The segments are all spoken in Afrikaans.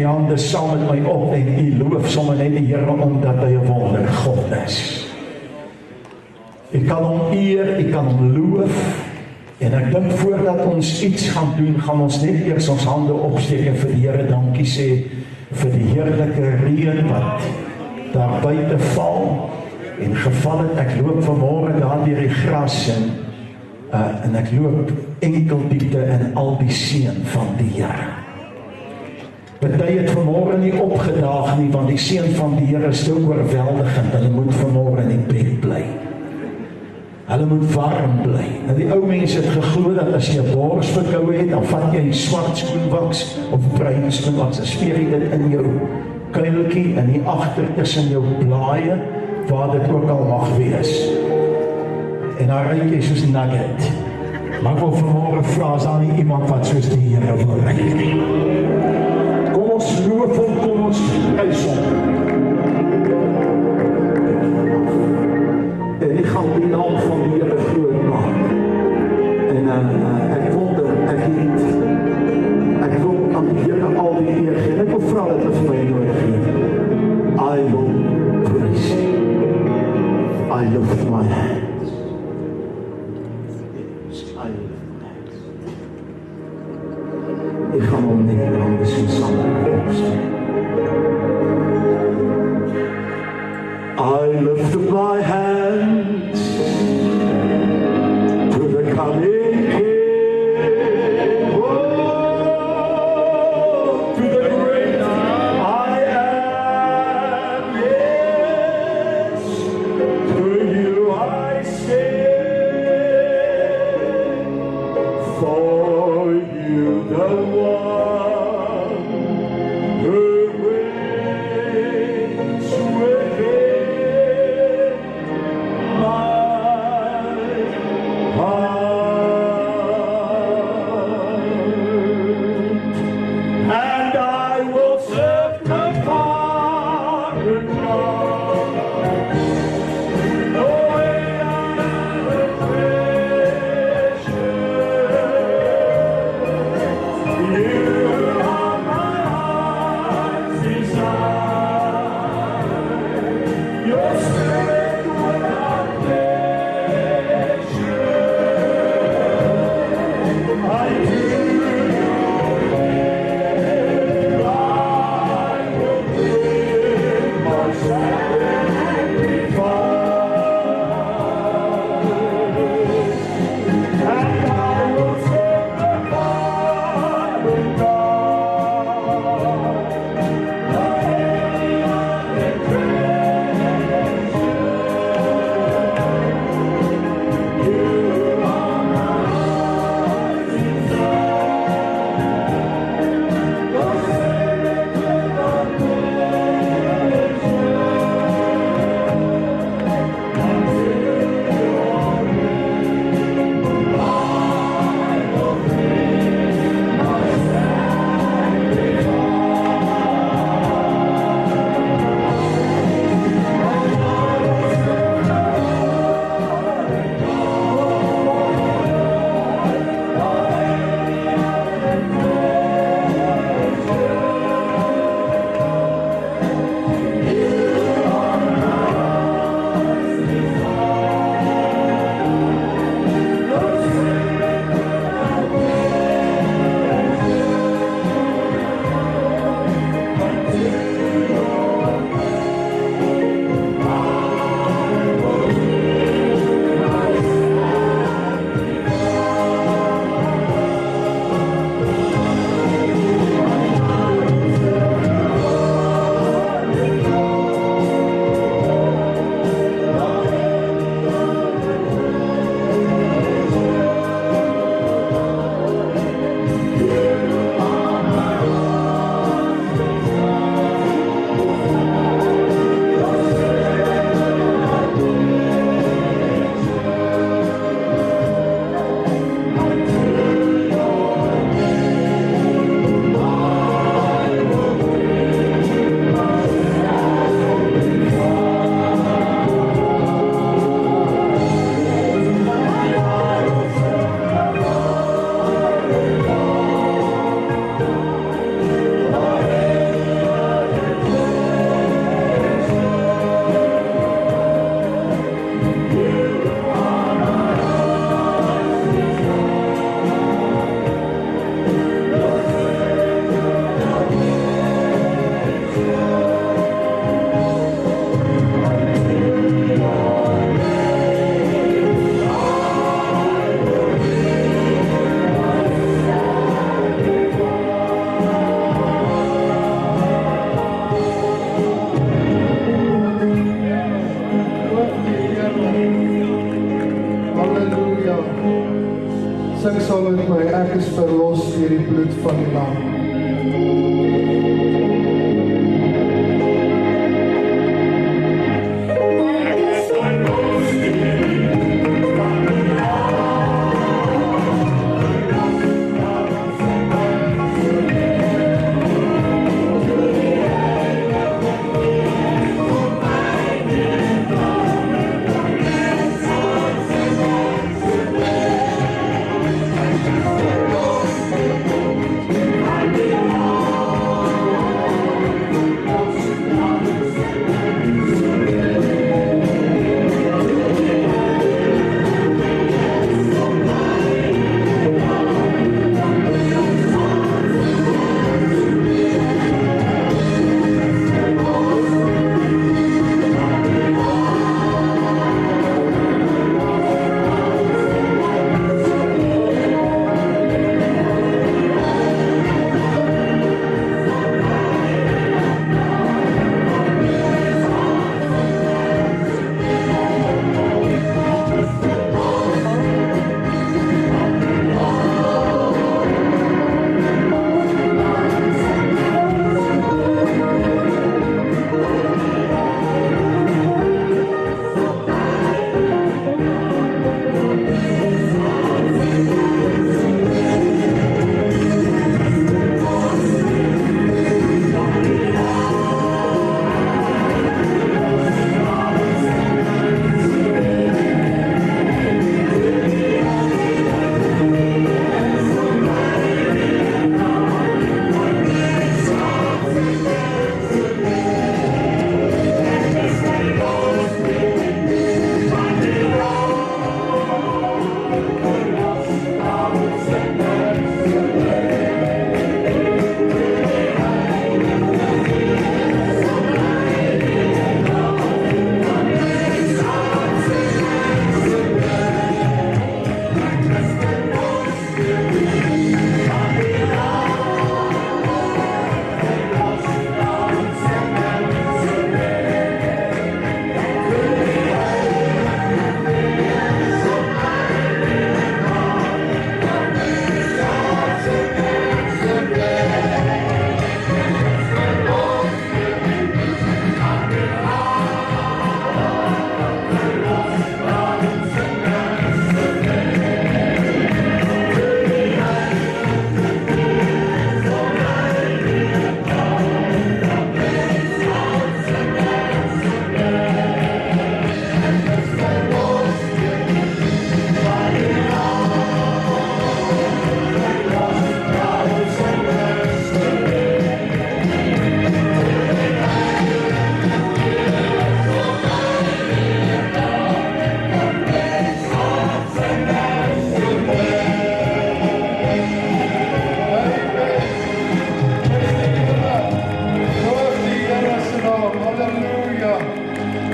hande saam met my op en u loof sommer net die Here omdat hy 'n wonder God is. U kan hom eer, u kan hom loof. En ek dink voordat ons iets gaan doen, gaan ons net eers ons hande opsteek en vir die Here dankie sê vir die heerlike reën wat daar buite val en geval het. Ek loop vanmôre daar deur die gras en ek loop enkel diepte in al die seën van die Here. Party het vanmôre nie opgedaag nie, want die seën van die Here is so oorweldigend. Hulle moet vanmôre in die bed bly. Hulle moet warm bly. En die ou mense het geglo dat as jy 'n borsverkoue het, dan vat jy swart skoenwaks of bruin skoenwaks en smeer jy dit in jou kuiltjie en hier agter tussen jou blaaie, waar dit ook al mag wees. En dan ruik jy soos nugget. Maar ek wil vanmôre vra, is daar nie iemand wat soos die Here wil ruik nie? Kom ons loof hom, kom ons prys hom. En ek gaan die naam van die Here groot maak. En ek wonder, ek wil aan die Here al die eer gee. Ek wil vra dat hy vir my nodig gee. I will praise him. I lift my hands. I lift my hands. Ek gaan hom net in hande sien saam opstaan. I lift up my hands to the coming King, to the great I am, yes, to you I stand, for you the one who reigns within my heart, and I will serve the Father God. Oh, I will treasure you are my heart's desire. Your spirit without pleasure. I do I will give my sacrifice, and I will serve the Father God. bloed van die lam.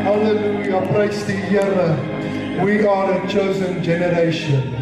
Hallelujah, praise die Here. We are a chosen generation.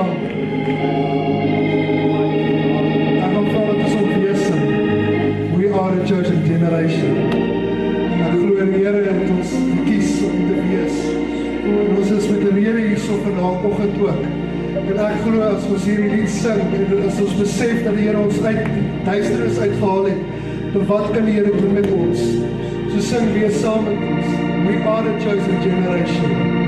saam. Ek gaan vra dat ons op weer sing. We are a chosen generation. Ek glo in die Here het ons gekies om te wees. En ons is met 'n rede hierso vanoggend ook. En ek glo as ons hierdie lied sing, en as ons besef dat die Here ons uit duisternis uitgehaal het, dan wat kan die Here doen met ons? So sing weer saam met ons. We are a chosen generation.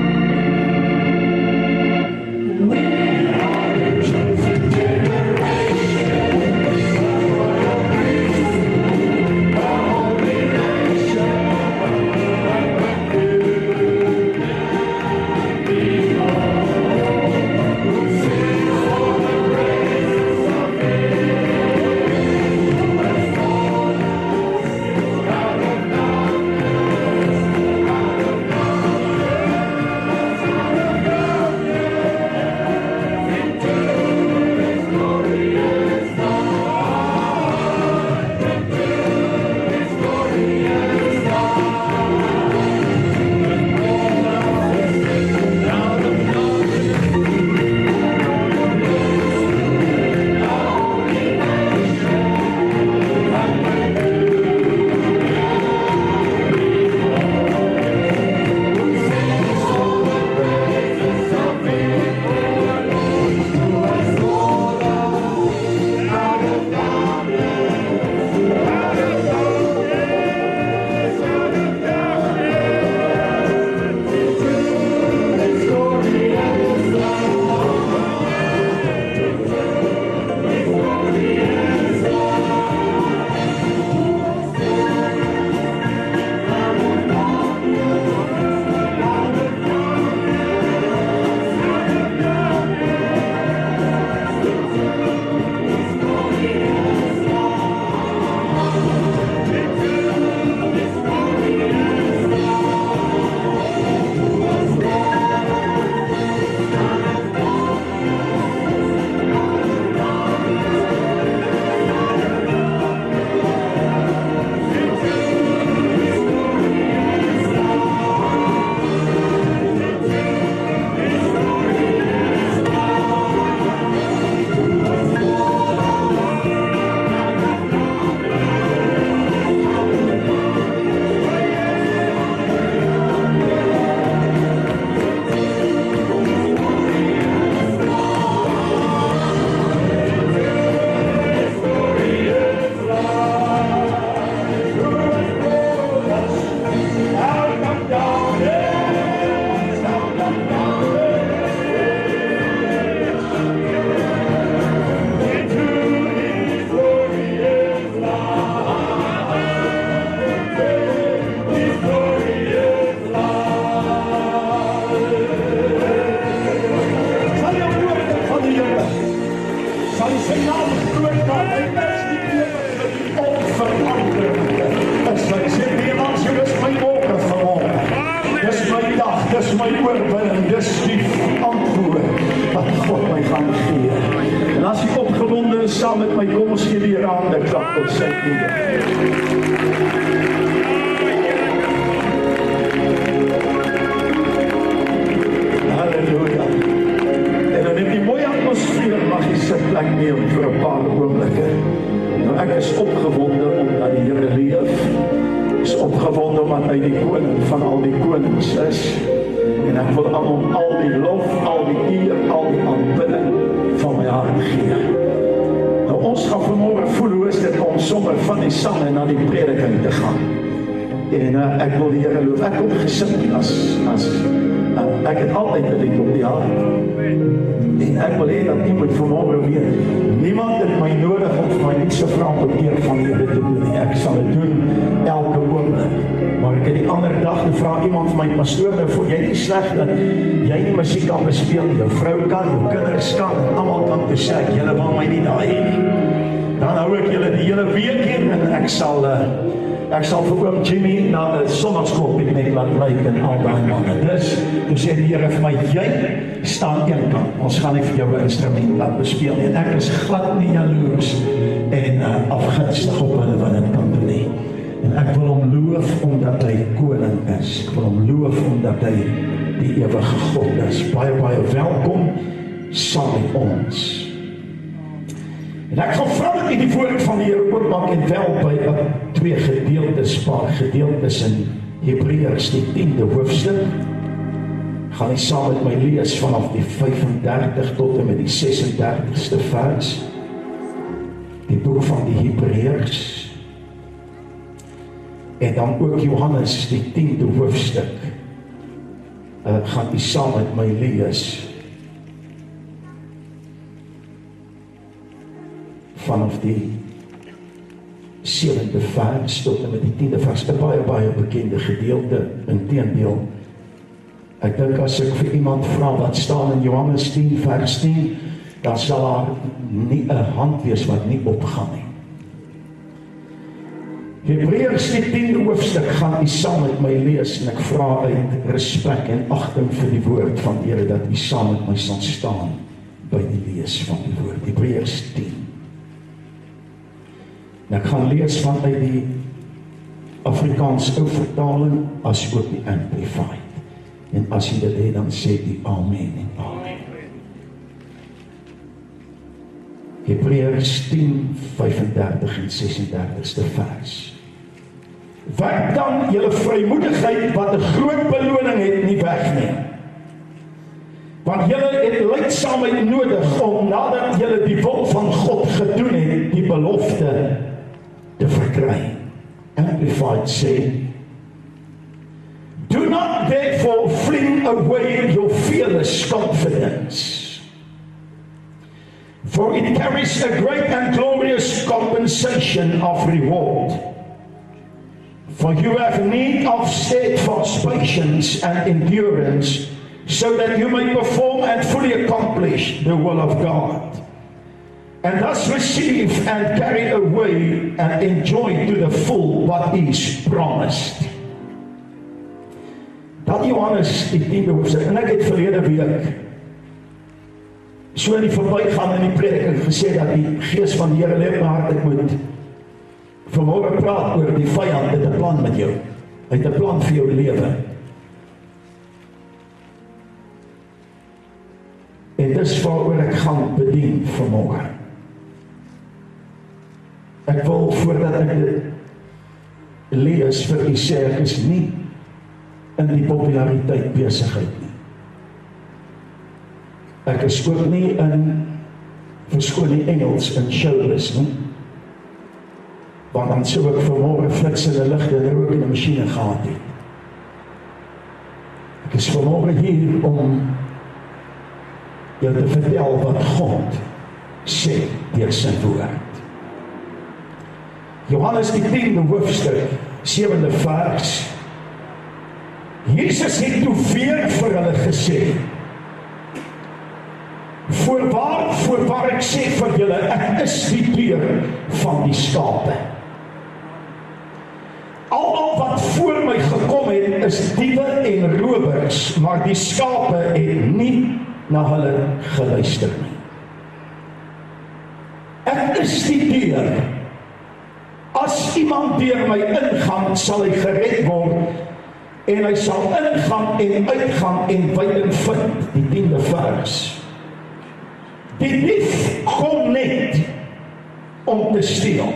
Dis my oorwinning, dis die antwoord wat God my gaan gee. En as jy opgewonde is saam met my, kom ons gee die hande klap tot sy goede. Halleluja. En dan in die mooie atmosfeer mag jy sy plek neem vir 'n paar oomblikke. Nou ek is opgewonde omdat die Here leef. Is opgewonde omdat hy die koning van al die konings is. En ek wil aan hom al die lof, al die eer, al die aanbidding van my hart gee. Nou ons gaan vanmôre voel hoe is dit om sommer van die sange na die prediking te gaan. En ek wil die Here loof. Ek het gesing ek het altyd 'n lied op die hart. En ek wil hê dat iemand vanmôre weet, niemand het my nodig om vir my iets te vra om eer van die Here te doen nie. Ek sal dit doen elke oomblik. Maar ek het die ander dag gevra iemand vir my, pastoor, nou voel jy nie sleg dat jy nie musiek kan bespeel, jou vrou kan, jou kinders kan, en almal kan te sê, julle wil my nie daai nie. Dan hou ek julle die hele week in en ek sal vir oom Jimmy na 'n sonnaarskoolpiknik laat lyk en al daai manne. Toe sê die Here vir my, jy staan een kant, ons gaan nie vir jou 'n instrument laat bespeel nie. En ek is glad nie jaloers en afgunstig op hulle wat dit kan doen nie. En ek wil hom loof omdat hy koning is. Ek wil hom loof omdat hy die ewige God is. Baie, baie welkom saam met ons. En ek gaan vra dat die woord van die Here oopmaak en wel by paar gedeeltes in Hebreërs die 10de hoofstuk. Gaan jy saam met my lees vanaf die 35 tot en met die 36ste vers. Die boek van die Hebreërs. En dan ook Johannes die 10de hoofstuk. Gaan jy saam met my lees vanaf die 7de vers tot en met die 10de vers, 'n baie bekende gedeelte. Inteendeel, ek dink as ek vir iemand vra wat staan in Johannes 10 vers 10, dan sal daar nie 'n hand wees wat nie opgaan nie. Hebreërs die 10de hoofstuk gaan u saam met my lees en ek vra uit respek en agting vir die woord van die Here dat u saam met my sal staan by die lees van die woord. Hebreërs 10. En ek gaan lees vanuit die Afrikaans ou vertaling as ook die Amplified. En as jy dit het, dan sê die amen en amen. Hebreërs 10, 35 en 36ste vers. Werk dan julle vrymoedigheid wat 'n groot beloning het nie wegneem. Want julle het lydsaamheid nodig om nadat julle die wil van God gedoen het, die belofte te verkry. Amplified sê, do not therefore fling away your fearless confidence, for it carries a great and glorious compensation of reward. For you have need of steadfast patience and endurance, so that you may perform and fully accomplish the will of God, and thus receive and carry away and enjoy to the full what is promised. Dat Johannes die 10de hoofstuk, en ek het verlede week so in die verbygaan in die prediking gesê dat die Gees van die Here lê my hart, ek moet vanmôre praat oor die vyand het 'n plan met jou. Hy het 'n plan vir jou lewe. En dis waaroor ek gaan bedien vanmôre. Ek wil voordat ek dit lees vir u sê, ek is nie in die populariteit besigheid nie. Ek is ook nie in, verskoon die Engels, in showbiz nie. Want dan sou ek vanmôre flitsende ligte en rook in 'n masjiene gehad het. Ek is vanmôre hier om jou te vertel wat God sê deur sy woord. Johannes die 10de hoofstuk, 7de vers. Jesus het toe weer vir hulle gesê, Voorwaar ek sê vir julle, ek is die deur van die skape. Almal wat voor my gekom het, is diewe en rowers, maar die skape het nie na hulle geluister nie. Ek is die deur. As iemand deur my ingaan, sal hy gered word, en hy sal ingaan en uitgaan en weiding vind. Die 10de vers. Die dief kom net om te steel,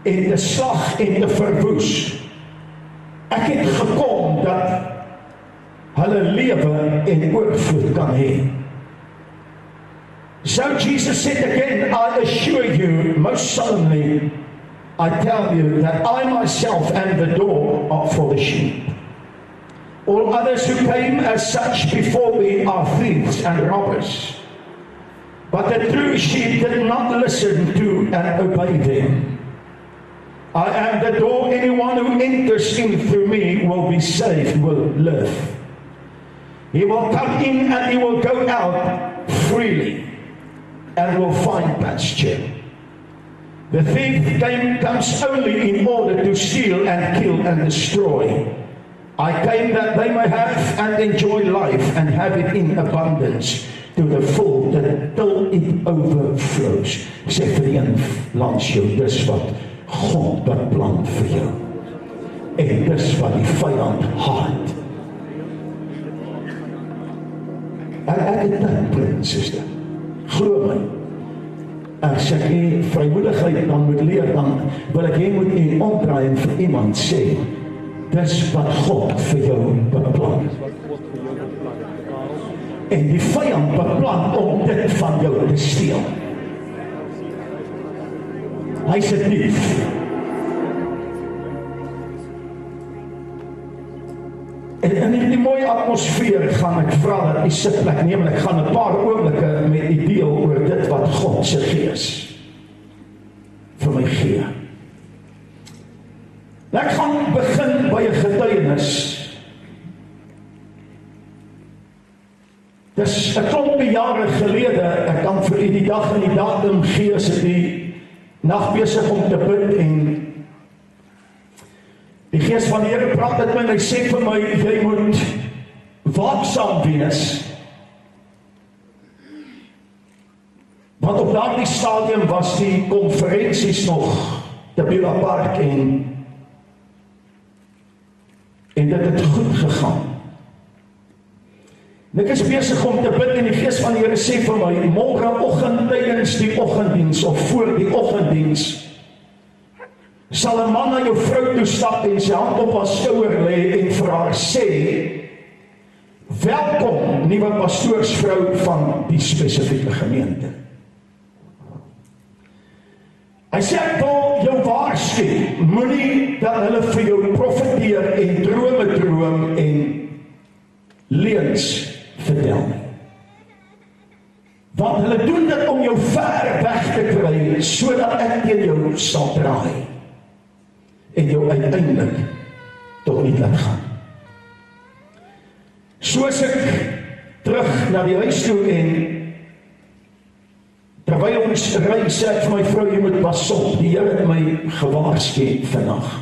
en te slag en te verwoes. Ek het gekom dat hulle lewe en oorvloed kan hê. So Jesus said again, I assure you, most solemnly, I tell you that I myself am the door for the sheep. All others who came as such before me are thieves and robbers. But the true sheep did not listen to and obey them. I am the door. Anyone who enters in through me will be saved, will live. He will come in and he will go out freely and will find pasture. The thief comes only in order to steal and kill and destroy. I came that they may have and enjoy life and have it in abundance to the full, till it overflows. Sê vir een langs jou, dis wat God beplan vir jou. En dis wat die vyand haat. Ek het dit, broer, suster. Glo my. As ek nie vrymoedigheid dan moet leer, dan wil ek jy moet nie omdraai en vir iemand sê, dis wat God vir jou beplan. En die vyand beplan om dit van jou te steel. Hy is 'n dief. En in hierdie mooie atmosfeer gaan ek vra dat u sitplek neem, en ek gaan 'n paar oomblikke met u deel oor dit wat God se Gees vir my gee. Ek gaan begin by 'n getuienis. Dis 'n klompie jare gelede, ek kan vir u die dag en die datum gee, as ek die nag besig om te bid en die Gees van die Here praat met my en hy sê vir my, jy moet waaksaam wees. Want op daardie stadium was die konferensies nog te Beulah Park en dit het goed gegaan. En ek is besig om te bid en die Gees van die Here sê vir my, môreoggend tydens die oggenddiens of voor die oggenddiens sal 'n man na jou vrou toe stap en sy hand op haar skouer lê en vir haar sê, welkom nuwe pastoorsvrou van die spesifieke gemeente. Hy sê, ek wil jou waarsku, moenie dat hulle vir jou profeteer en drome droom en leuns vertel nie. Want hulle doen dit om jou ver weg te kry, sodat ek teen jou sal draai en jou uiteindelik tot niet laat gaan. Soos ek terug na die huis toe en terwyl ons ry, sê ek vir my vrou, jy moet pas op, die Here het my gewaarsku vandag.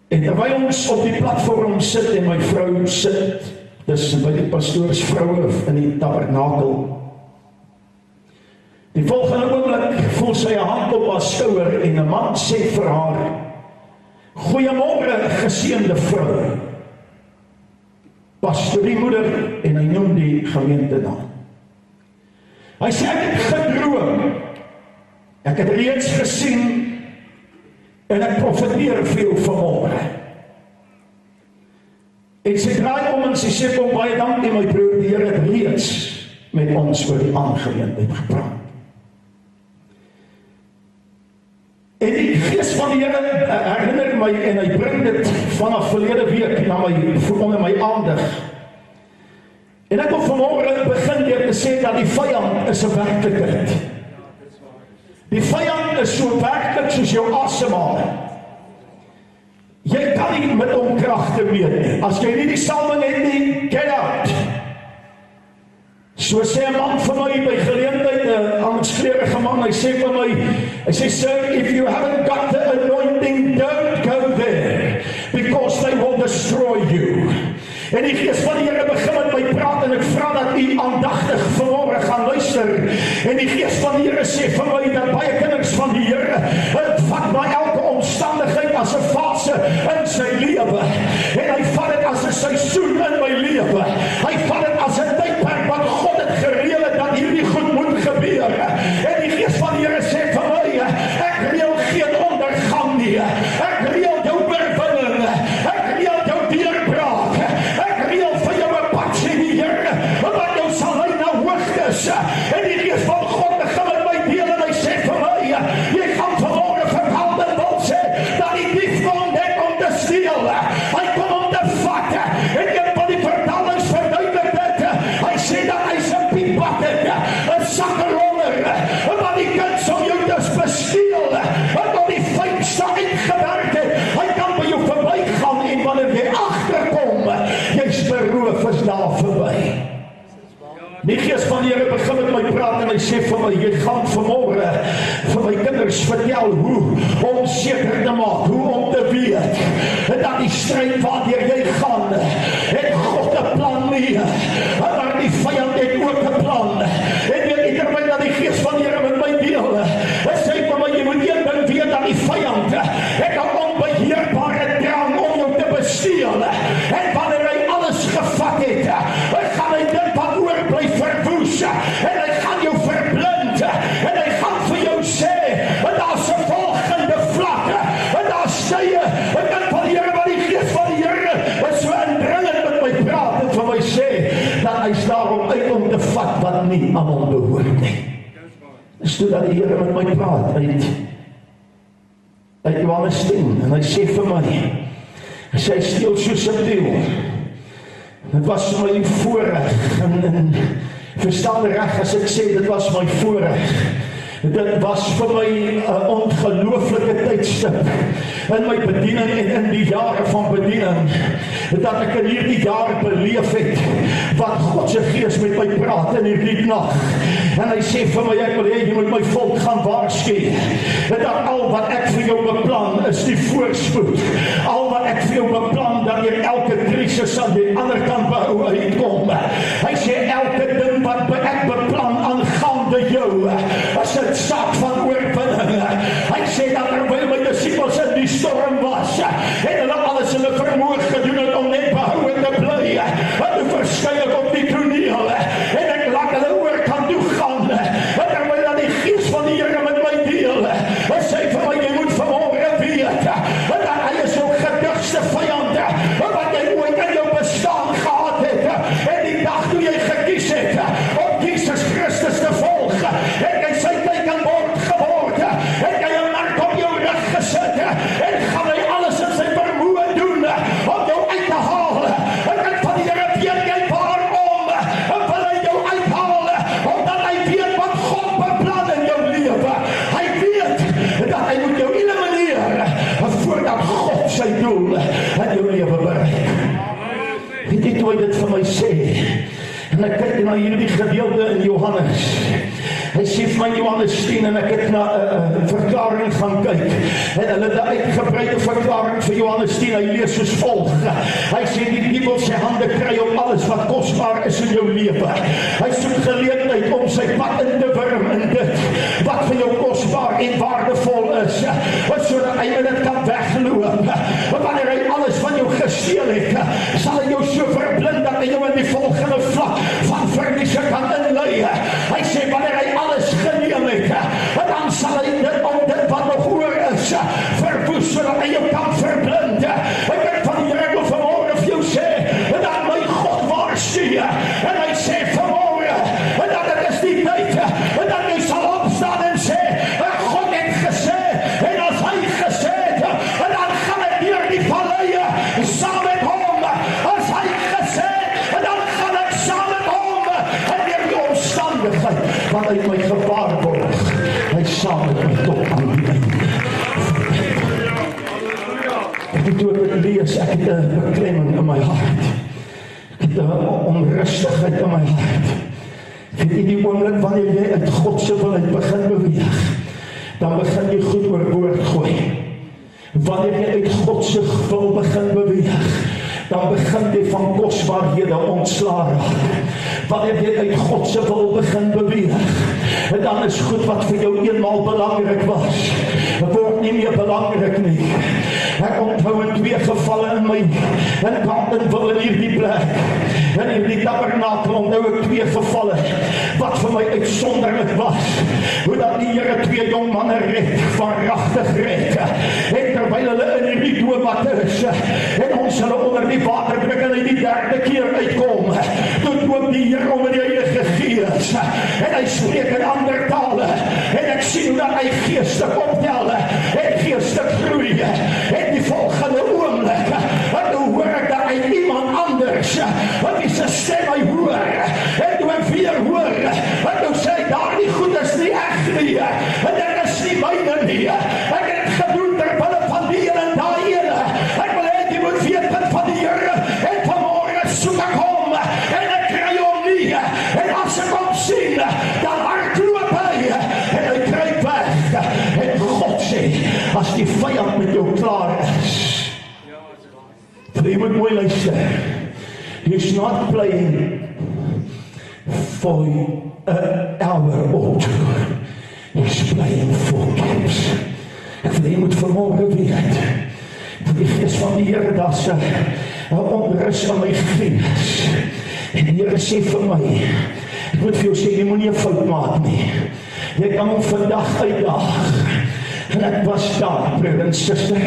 En terwyl ons op die platform sit en my vrou sit, dis by die pastoorsvroue in die tabernakel, die volgende oomblik voel sy 'n hand op haar skouer en 'n man sê vir haar, goeiemôre geseënde vrou, pastorie moeder, en hy noem die gemeentenaam. Hy sê, ek het gedroom, ek het reeds gesien, en ek profeteer vir jou vanmôre. En sy draai om en sy sê, kom baie dankie my broer, die Here het reeds met ons oor die aangeleentheid gepraat. En die Gees van die Here herinner my en hy bring dit vanaf verlede week na my, onder my aandag. En ek wil vanmôre begin deur te sê dat die vyand is 'n werklikheid. Die vyand is so werklik soos jou asemhaling. Jy kan nie met hom kragte meet nie. As jy nie die salwing het nie, get out. So sê 'n man vir my by geleentheid, 'n aanskleurige man, hy sê vir my, hy sê, sir, if you haven't got the anointing, don't go there, because they will destroy you. En die Gees van die Here begin met my praat en ek vra dat u aandagtig vanmôre gaan luister. En die Gees van die Here sê vir my dat baie kinders van die Here, het vat my elke omstandigheid as 'n fase in sy lewe. En hy vat dit as 'n seisoen in my lewe. Hy vat dit as 'n tydperk wat God het gereël het dat hierdie goed moet gebeur. En die Gees van die Here sê vir my, ek reël geen ondergang nie. Ek reël jou oorwinning. Ek reël jou deurbraak. Ek reël vir jou 'n pad, sê die Here, wat jou sal lei na hoogtes. En die Gees van God begin met my deel en hy sê vir my, jy gaan vanmôre verhaal en wil sê dat die dief kom net om te steel. Hy kom om te vat. En een van die vertalings verduidelik dit. Hy sê dat hy sy piepbucket, 'n sakkeroller, wat die kuns om jou te besteel, wat die fynste uitgewerk het. Hy kan by jou verbygaan en wanneer jy agterkom, jy's beroof, is daar verby. Die Gees van die Here begin met my praat en hy sê vir my, jy gaan vanmôre vir my kinders vertel hoe om seker te maak, hoe om te weet dat die stryd waardeur jy gaan, het God 'n plan nie, maar die vyand het ook 'n plan. En jy terwyl dat die Gees van die Here met my deel, hy sê vir my, jy moet een ding weet dat die vyand het 'n onbeheerbare drang om jou te besteel. En wanneer hy alles gevat het, en hy gaan jou verblind, en hy gaan vir jou sê, en daar's 'n volgende vlak, en daar's tye, en dan van die Here, wat die Gees van die Here is so indringend met my praat, en vir my sê, dat hy daarom uit om te vat wat nie aan hom behoort nie. Dis toe dat die Here met my praat, uit Johannes 10, en hy sê vir my, hy sê, steel so subtiel, dit was my voorreg, en verstaan reg as ek sê, dit was my voorreg, dit was vir my 'n ongelooflike tydstip in my bediening en in die jare van bediening, dat ek in hierdie jare beleef het wat God se Gees met my praat in hierdie nag, en hy sê vir my, ek wil hê jy moet my volk gaan waarsku, dat al wat ek vir jou beplan is die voorspoed, al wat ek vir jou beplan, dat jy elke krisis aan die ander kant behou uitkom, hy sê elke ding wat ek beplan aangaande jou, as dit saak van oorwinning, hy sê dat terwyl my disippels in die storm was, en hulle alles in hulle vermoë gedoen het om net behoue te bly, en verskyn ek op die toneel, en ek laat hulle oor kan toe gaan, en terwyl dat die Gees van die Here met my deel, en sê vir my, jy moet vanmôre weet, dat hy is jou gedigste vyand, wat jy ooit in jou bestaan gehad het, en die dag toe jy gekies het, om Jesus Christus te volg, en jy sy tyd aan boord geword, en jy 'n mark op jou rug gesit, en gaan hy alles in sy vermoë doen, om jou uit te haal, en ek van die Here weet jy waarom, en wil hy jou uithaal, omdat hy weet wat God beplan in jou lewe, hy weet, dat hy moet jou elimineer, voordat God sy doel in jou lewe bereik. Weet jy toe hy dit vir my sê, en ek kyk na hierdie gedeelte in Johannes, hy sê vir my Johannes 10, en ek het na 'n verklaring gaan kyk, en hulle het 'n uitgebreide verklaring vir Johannes 10, hy lees soos volg, hy sê die duiwel sy hande kry op alles wat kosbaar is in jou lewe, hy soek geleentheid om sy pad in te wurm in dit, wat vir jou kosbaar en waardevol is, sodat hy met dit kan wegloop, wanneer hy alles van jou gesteel het, sal hy jou so verblind, dat hy jou in die volgende vlak van verliese kan inlei, hy sê wanneer hy alles geneem het, dan sal hy dit om dit wat nog oor is, verwoes, sodat hy jou kan verblind, ek van die Here wil vanmôre vir jou sê, dat my God waarsku, en hy sê vanmôre, dat dit is die tyd, dat jy sal opstaan en sê, God het gesê, en as hy gesê het, dan gaan ek deur die valleie, saam met hom, as hy gesê, dan gaan ek saam met hom, en deur die omstandigheid, wat uit my gevaar word, hy saam met my tot aan die einde. Toe ek het lees, ek het 'n beklemming in my hart, ek het 'n onrustigheid in my hart. Vind jy die oomblik wanneer jy uit God se wil uit begin beweeg, dan begin jy goed oorboord gooi. Wanneer jy uit God se wil begin beweeg, dan begin jy van kosbaarhede ontslae raak. Wanneer jy uit God se wil begin beweeg, dan is goed wat vir jou eenmaal belangrik was, word nie meer belangrik nie. Ek onthou in 2 gevalle in my wil in hierdie plek, in hierdie tabernakel, onthou ek 2 gevalle wat vir my uitsonderlik was, hoe dat die Here 2 jong manne red, waaragtig red, en terwyl hulle in hierdie doopbad is, en ons hulle onder die water druk en hy die 3de keer uitkom, toe doop die Here om in die Heilige Gees, en hy spreek in ander tale, en ek sien hoe dat hy geestig optel, en geestig groei, en die volgende oomblik, en toe hoor ek dat hy iemand anders, wat die sy stem hy hoor, en toe ek weer hoor, en toe sê hy, daar die goed is nie echt nie, en dit is nie myne nie, ek het het gedoen terwille van die ene en die ene, ek wil hê, jy moet weet wat van die Here, en vanmôre soek ek hom, en ek kry hom nie, en as ek hom sien, dan hardloop hy, en hy kruip weg, en God sê, as die vyand met jou klaar is, jy moet mooi luister, he's not playing for an hour or two, he's playing for keeps. Ek wil jy moet vanmôre weet, dat die Gees van die Here, daar is 'n onrus in my gees, en die Here sê vir my, Ek moet vir jou sê, jy moet nie 'n fout maak nie. Jy kan hom vandag uitdaag. En ek was daar, broer en suster.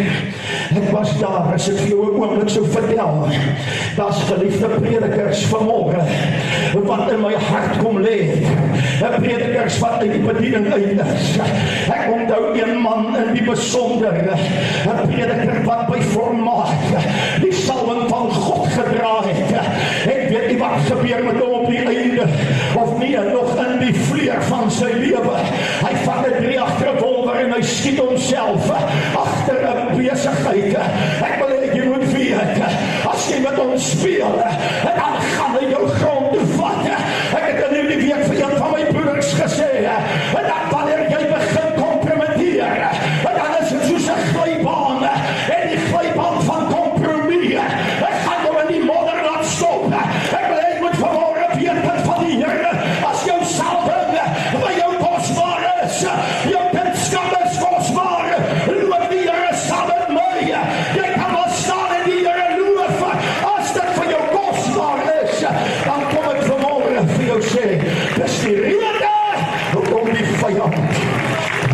Ek was daar, as ek vir jou 'n oomblik sou vertel. Daar's geliefde predikers vanmôre wat in my hart kom lê. Predikers wat uit die bediening uit is. Ek onthou een man in die besonder, 'n prediker wat by formaat die salwing van God gedra het. Ek weet nie wat gebeur met hom op die einde, of nie, nog in die vleur van sy lewe. Hy vat 'n 3-agter revolver en hy skiet homself agter 'n besigheid. Ek wil hê jy moet weet, as jy met ons speel, dan gaan hy jou grond toe vat. Ek het in die week vir een van my broers gesê, dat wanneer jy begin kompromitteer, dan is dit soos 'n glybaan, en die glybaan van kompromie, ek gaan jou in die modder laat stop. Ek wil hê jy moet vanmôre weet van die Here, as jou salwing by jou kosbaar is, jou kunskap is kosbaar, loof die Here saam met my. Jy kan wel staan en die Here loof, as dit vir jou kosbaar is, dan kom ek vanmôre vir jou sê, dis die rede hoekom die vyand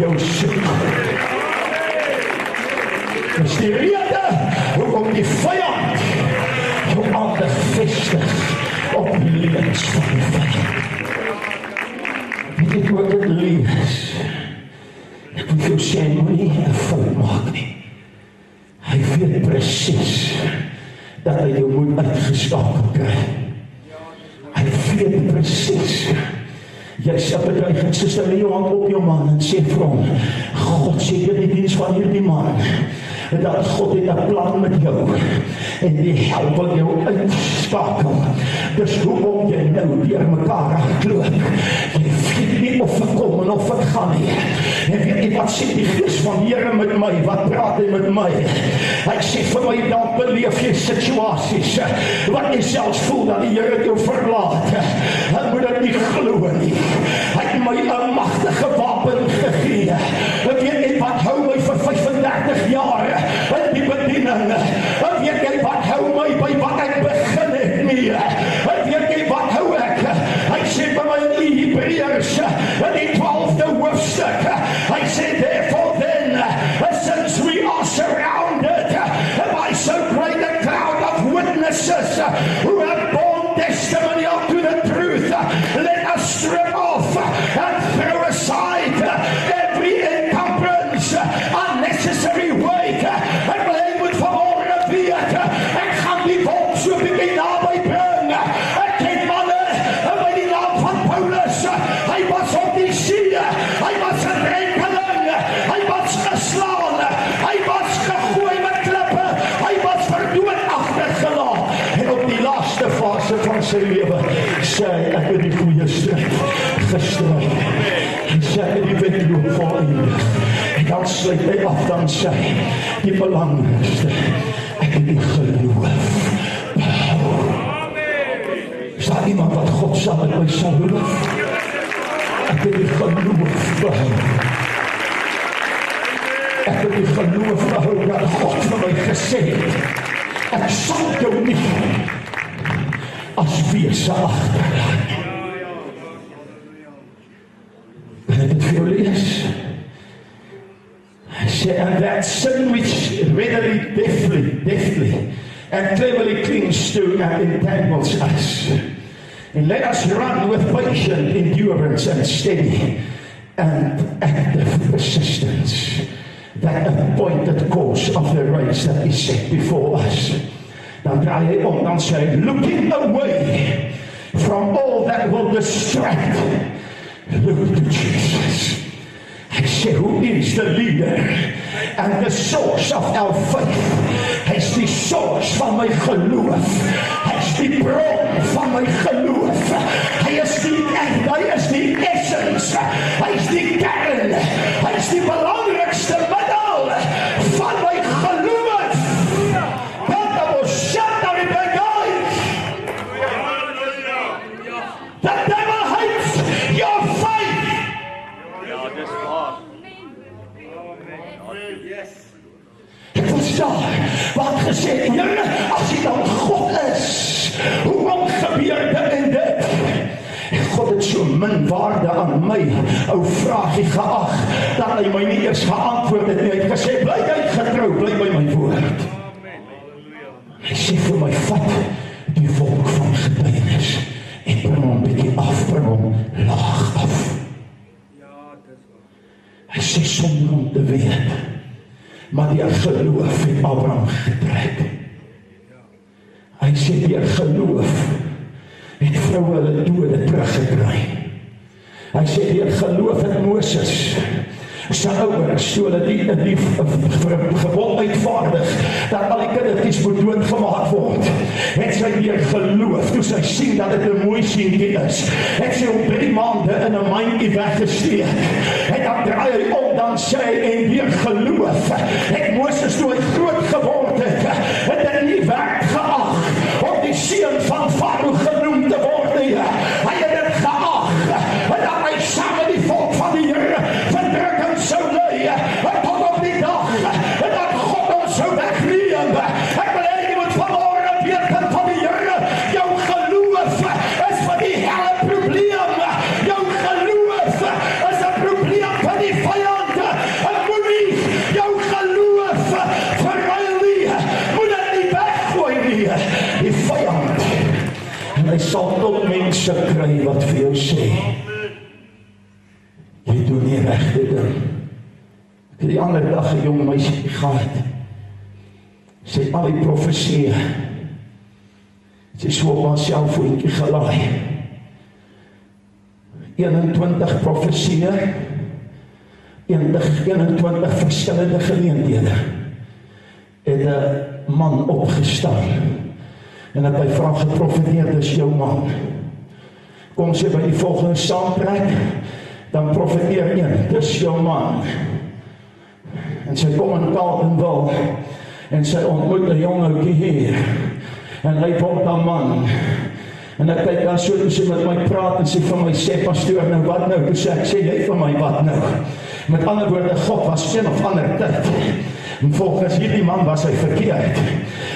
jou soek. Dis die rede hoekom die vyand jou aandag vestig op die lewens van die vyand. Weet jy wat dit lees? Ek moet jou sê, moenie 'n fout maak nie. Hy weet presies dat hy jou moet uitgeskakel kry. Hy weet presies. Jy sê bedreigend, suster, lê jou hand op jou man en sê vir hom, God sê jy die diens van hierdie man, dat God het 'n plan met jou, en die hel wil jou uitskakel. Dus hoekom jy nou deur mekaar hardloop? Jy weet nie of ek kom en of ek gaan nie. En weet nie wat sê die Gees van die Here met my, wat praat hy met my? Hy sê vir my, dan beleef jy situasies, wat jy selfs voel dat die Here jou verlaat. Ek moet dit nie glo nie. Hy het my 'n magtige wapen gegee. Ek weet nie wat hou my vir 35 jaar in die bediening. Ek weet nie wat hou my by wat ek begin het nie. Ek weet nie wat hou ek. Hy sê by my in Hebreërs, in die 12de hoofstuk, hy sê, therefore then, since we are surrounded by so great a cloud of witnesses who have borne testimony unto the truth, let us strip off and throw aside every encumbrance, unnecessary weight. Ek wil hê moet vanmôre weet, ek gaan die volk so 'n bietjie naby bring. Ek ken manne by die naam van Paulus. Hy was op die see, hy was 'n drenkeling, hy was geslaan, hy was gegooi met klippe, hy was vir dood agtergelaat. En op die laaste fase van sy lewe sê hy, ek het die goeie stryd gestryd. En sê hy, die wedloop volëindig. En dan sluit hy af, dan sê hy, die belangrikste, ek het die geloof behou. Is daar iemand wat God saam met my sal loof? Ek het die geloof behou. Ek het die geloof behou dat God vir my gesê het, ek sal jou nie as wese agterlaat. Wil ek dit vir jou lees? Hy sê, and that sin which readily, deftly, and cleverly clings to and entangles us. And let us run with patient endurance and steady and active persistence that appointed course of the race that is set before us. Dan draai hy om, dan sê hy, looking away from all that will distract, look to Jesus. Hy sê, who is the leader and the source of our faith? Hy is die source van my geloof. Hy is die bron van my geloof. Hy is die essence. Hy is die kern. Hy is die belangrikste middel van my geloof. The devil hates your faith. Ek was daar wat gesê, Here, as jy dan God is, hoekom gebeur dit God het so min waarde aan my, ou vraagie geag, dat hy my nie eers geantwoord het nie. Hy het gesê, bly jy getrou, bly by my woord. Hy sê vir my, vat die wolk van getuienis en bring hom bietjie af, bring hom laag af. Hy sê sonder om te weet, maar deur geloof het Abraham getrek. Hy sê deur geloof het vroue hulle dode teruggedraai. Hy sê deur geloof het Moses sy ouers, toe hulle die gebod uitvaardig, dat al die kindertjies moet doodgemaak word, het sy deur geloof, toe sy sien dat dit 'n mooi seentjie is, het sy hom 3 maande in 'n mandjie weggesteek, en dan draai hy om, dan sê hy, en deur geloof, het Moses toe hy groot geword het dit nie werd geag, om die seun van Farao genoem te word nie, hy het dit geag, dat hy saam met die volk van die Here verdrukking sou lei, tot op die dag, dat God ons sou wegneem. Ek wil hê jy moet vanmorgen weet, kind van die Here, jou geloof is vir die hele probleem, jou geloof is 'n probleem vir die vyand, en moet nie jou geloof verruil nie, moet dit nie weggooi nie, die vyand, en hy sal tot mense kry wat vir jou sê, jy doen nie regte ding. Ek het die ander dag 'n jong meisie gehad, sy het al die profesieë, sy is so op haar selfoontjie gelaai, 21 profesieë, 21 verskillende geleenthede, het 'n man opgestaan, en het hy vra geprofeteer, dis jou man, kom sy by die volgende saamtrek, dan profeteer een, dis jou man, en sy kom in Kaltenwil, en sy ontmoet 'n jong ouetjie hier, en hy word 'n man, en ek kyk daar so, toe sy met my praat, en sy vir my sê, pastoor, nou wat nou, toe sê jy vir my, wat nou, met ander woorde, God was een of ander tyd, en volgens hierdie man was hy verkeerd,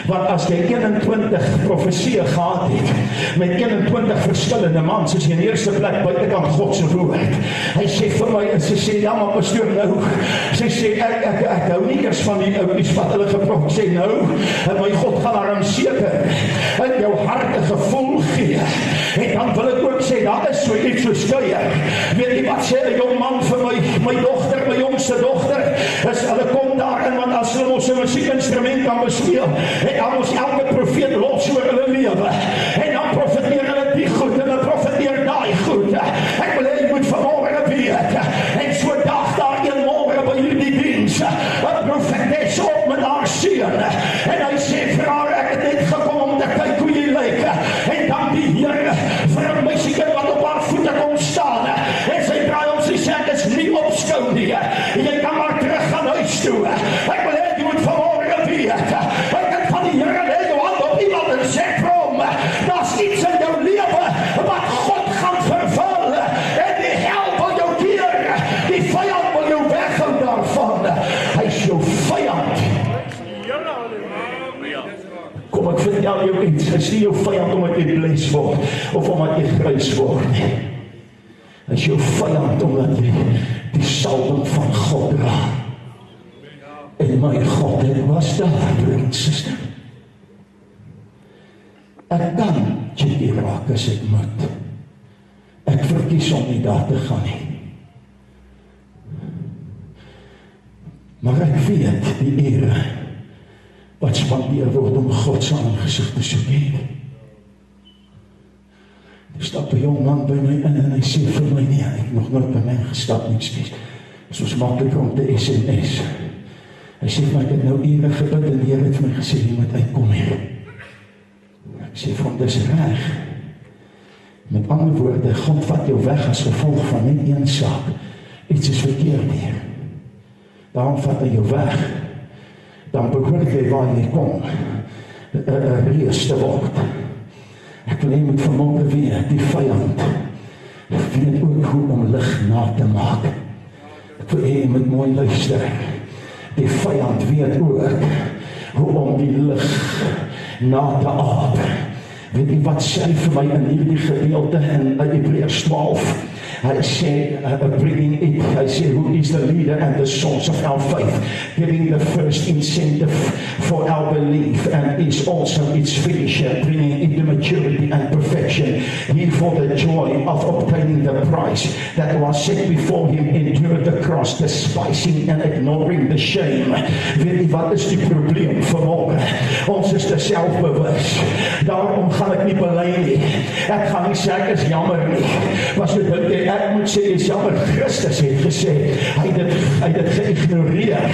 want as jy 21 profesieë gehad het, met 21 verskillende mans, is jy in eerste plek buitekant God se woord. Hy sê vir my, en sy sê, ja maar pastoor, nou, sy sê, ek hou nie eers van die oudies wat hulle geprof, sê nou, en my God gaan daarom seker, in jou hart 'n gevoel gee, en dan wil ek ook sê, daar is so iets so skeuier, weet jy wat sê 'n jong man vir my dogter, my jongste dogter, is, hulle kom daarin, want as hulle ons 'n musiekinstrument kan bespeel, en dan ons elke profeet los oor hulle lewe, en dan profeteer hulle die goed, en dan profeteer daai goed, ek wil hê jy moet vanmorgen weet, en so dag daar een morgen by hierdie diens, 'n profetes op met haar seun, en hy sê vir haar, ek het net gekom om te kyk hoe jy lyk, en dan die Here, vir 'n meisiekind wat op haar voete kom staan, en sy draai om, sy sê, ek is nie opskou nie, jy kan maar terug gaan huis toe, ek wil hê jy moet vanmorgen weet, ek het van die Here, lê jou hand op iemand en sê vir hom, daar's iets in jou lewe, wat God gaan vervul, en die hel wil jou keer, die vyand wil jou weghou daarvan, hy is jou vyand. Kom ek vertel jou iets, hy is nie jou vyand omdat jy bles word, of omdat jy grys word, hy is jou vyand omdat jy die salwing van God dra, en my God, dit was daar, broer en suster. Ek kan cheekie raak as ek moet. Ek verkies om nie daar te gaan nie. Maar ek weet die ere wat spandeer word om God se aangesig te soek hê. Er stap 'n jong man by my in en hy sê vir my, nee, ek het nog nooit by my gestap nie, spies. Dit is maklik om te SMS. Hy sê, maar ek het nou ere gebid en die Here het my gesê, jy moet uitkom hier. Ek sê vir hom, dis reg. Met ander woorde, God vat jou weg as gevolg van net een saak. Iets is verkeerd hier. Daarom vat hy jou weg. Dan behoort jy waar jy kom, reus te word. Ek wil jy moet vanmorgen weet, die vyand weet ook hoe om lig na te maak. Ek wil jy moet mooi luister. Die vyand weet ook hoe om die lig na te aap. Weet jy wat sê vir my in hierdie gedeelte in vers 12. Hy sê, bringing it, hy sê, who is the leader and the source of our faith, giving the first incentive for our belief, and is also its finisher, bringing it to maturity and perfection. He, for the joy of obtaining the prize that was set before him, endured the cross, despising and ignoring the shame. Weet jy wat is die probleem vanmorgen? Ons is te selfbewus. Daarom gaan ek nie belei nie. Ek gaan nie sê ek is jammer nie. Was jy dink jy ek moet sê is jammer? Christus het gesê, hy het dit geïgnoreer.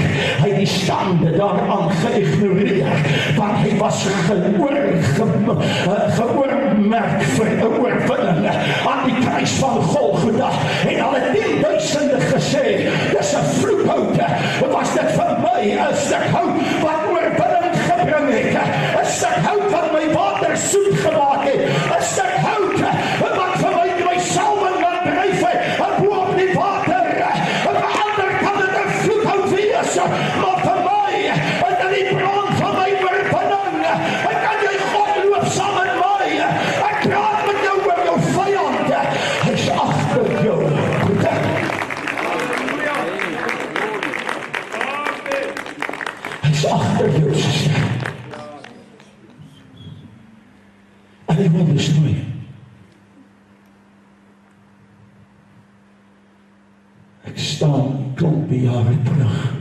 Hy het die stande daaraan geïgnoreer, want hy was geoormerk vir 'n oorwinning aan die kruis van Golgotha, en al het 10.000 gesê, dis 'n vloekhout, was dit vir my 'n stuk hout wat oorwinning gebring het, 'n stuk hout wat my water soet gemaak het, 'n stuk hout wat vir my salwing laat dryf het, en bo op die water, en vir ander kan dit 'n vloekhout wees, maar vir my, en in die bron van my oorwinning, en kan jy God loop saam met my, ek praat met jou oor jou vyand, hy is agter jou, hy is agter jou, sister, en hy wil besnoei. Ek staan klompie jare terug,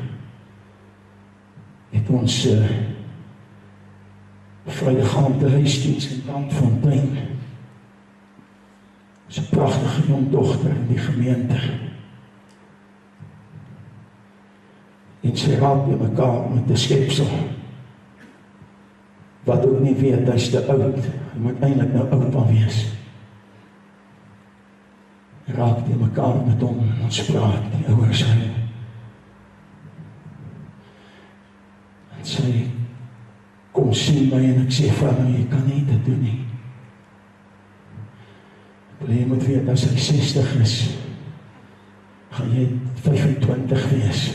het ons Vrydagamte huisdiens in Tandfontein, is 'n pragtige jong dogter in die gemeente, en sy raak by mekaar met 'n skepsel, wat ook nie weet, hy is te oud, hy moet eintlik nou oupa wees, raak die mekaar met hom, ons praat, die ouers hy. En sy kom sien my en ek sê, vrou, jy kan nie dit doen nie. Ek wil jy moet weet, as hy 60 is, gaan jy 25 wees.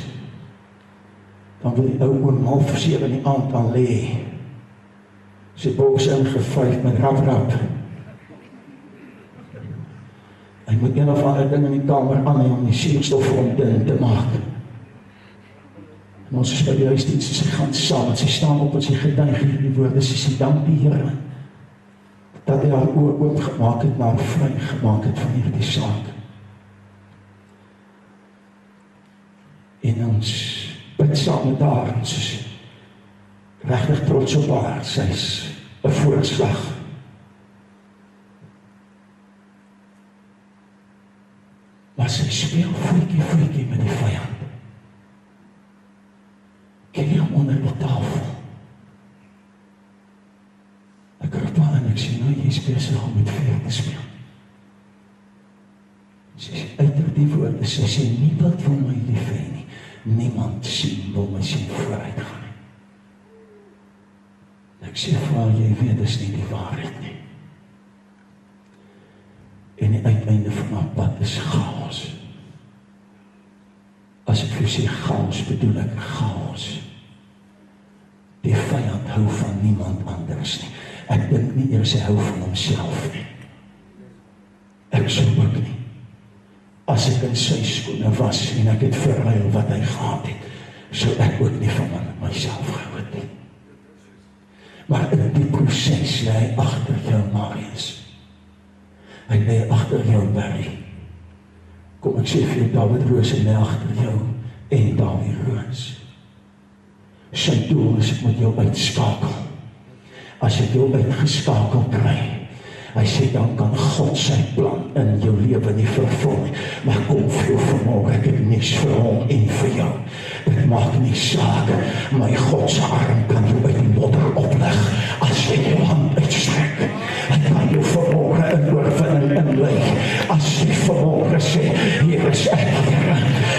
Dan wil die ou oom 6:30 in die aand aan lê. Sy boks ingevryf met rap. Hy moet een of ander ding in die kamer aan hê om die suurstof vir hom dun te maak. En ons is by die huisdiens, sy gaan saam, en sy staan op en sy getuig hierdie woorde, sy sê, dank die Here, dat hy haar oor oopgemaak het, maar vry gemaak het van hierdie saak. En ons bid saam met haar, ons is regtig trots op haar, sy is 'n voorslag. Maar sy speel voetjie met die vyand. Ken jy hom onder die tafel? Ek roep haar en ek sê, nou jy is besig om met vuur te speel. Sy sê, uiter die woorde, sy sê, niemand wil my lief hê nie. Niemand sien wil my sien vooruit gaan nie. Ek sê, vrou, jy weet, dis nie die waarheid nie. En die uiteinde van haar pad is chaos. As ek vir sê chaos, bedoel ek chaos. Die vyand hou van niemand anders nie. Ek dink nie eers hy hou van homself nie. Ek sou ook nie. As ek in sy skoene was en ek het verruil wat hy gehad het, sou ek ook nie van myself gehou het nie. Maar in die proses lê hy agter jou, Marius. Hy lê agter jou, Barry. Kom ek sê vir jou, David Roos, hy lê agter jou en David Roos. Sy doel is, ek moet jou uitskakel. As ek jou uitgeskakel kry, hy sê, dan kan God sy plan in jou lewe nie vervul nie. Maar kom vir jou vanmorgen, ek het niks vir hom en vir jou. Dit maak nie saak, my Godse arm kan jou uit die modder opleg, as jy jou hand uitstrek. Hy kan jou vanmorgen in oorwinning inlei, as jy vanmorgen sê, hier is ek, Here.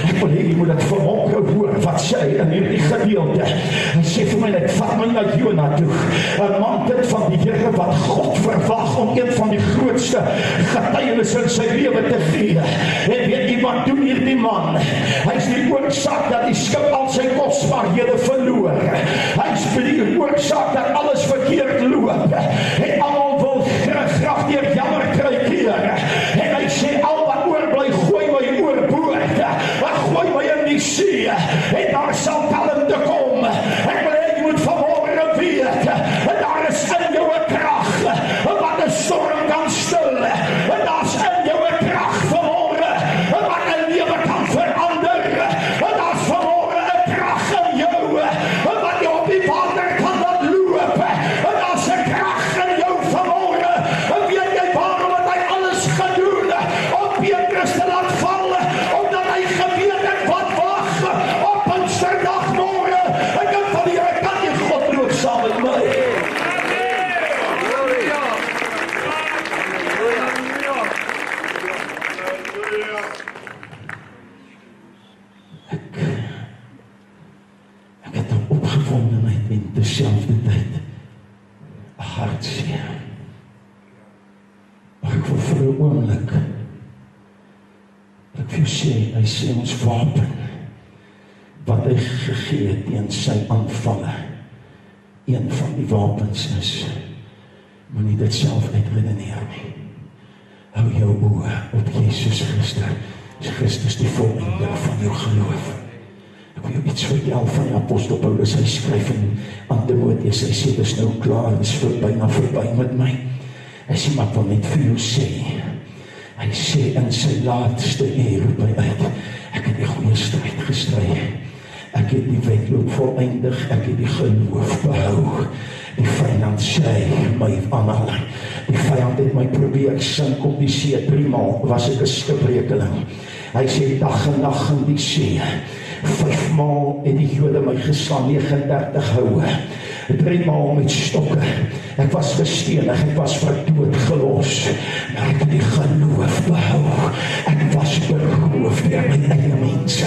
Ek wil jy moet dit vanmorgen hoor, wat sê in hierdie gedeelte. Hy sê vir my, ek vat my na Jona toe, 'n man dit van die Here wat God verwag om een van die grootste getuienisse in sy lewe te gee. En weet jy wat doen hierdie man? Hy is die oorsaak dat die skip al sy kosbaarhede verloor. Hy is die oorsaak dat alles verkeerd loop. En almal wil graag deur jammer kry keer. En hy ek vir jou sê, hy sê ons wapen, wat hy gegee het teen sy aanvalle, een van die wapens is, moenie dit self uitredeneer nie. Hou jou oë op Jesus Christus die volleinder van jou geloof. Ek wil jou iets vertel van die apostel Paulus, hy skryf aan Timotheus, hy sê, dis nou klaar, dis byna verby met my. Hy sê, maar ek wil net vir jou sê, hy sê in sy laatste roep hy uit, ek het die goeie stryd gestry, ek het die wedloop voleindig, ek het die geloof behou, die vyand sê my aanhaal, die vyand het my probeer sink op die see, 3 maal was ek 'n skipbrekeling, hy sê dag en nag in die see, 5 maal het die Jode my geslaan, 39 houe, 3 maal met stokke, ek was gestenig, ek was vir dood gelos, maar ek het die geloof behou, ek was beroof deur my eie mense,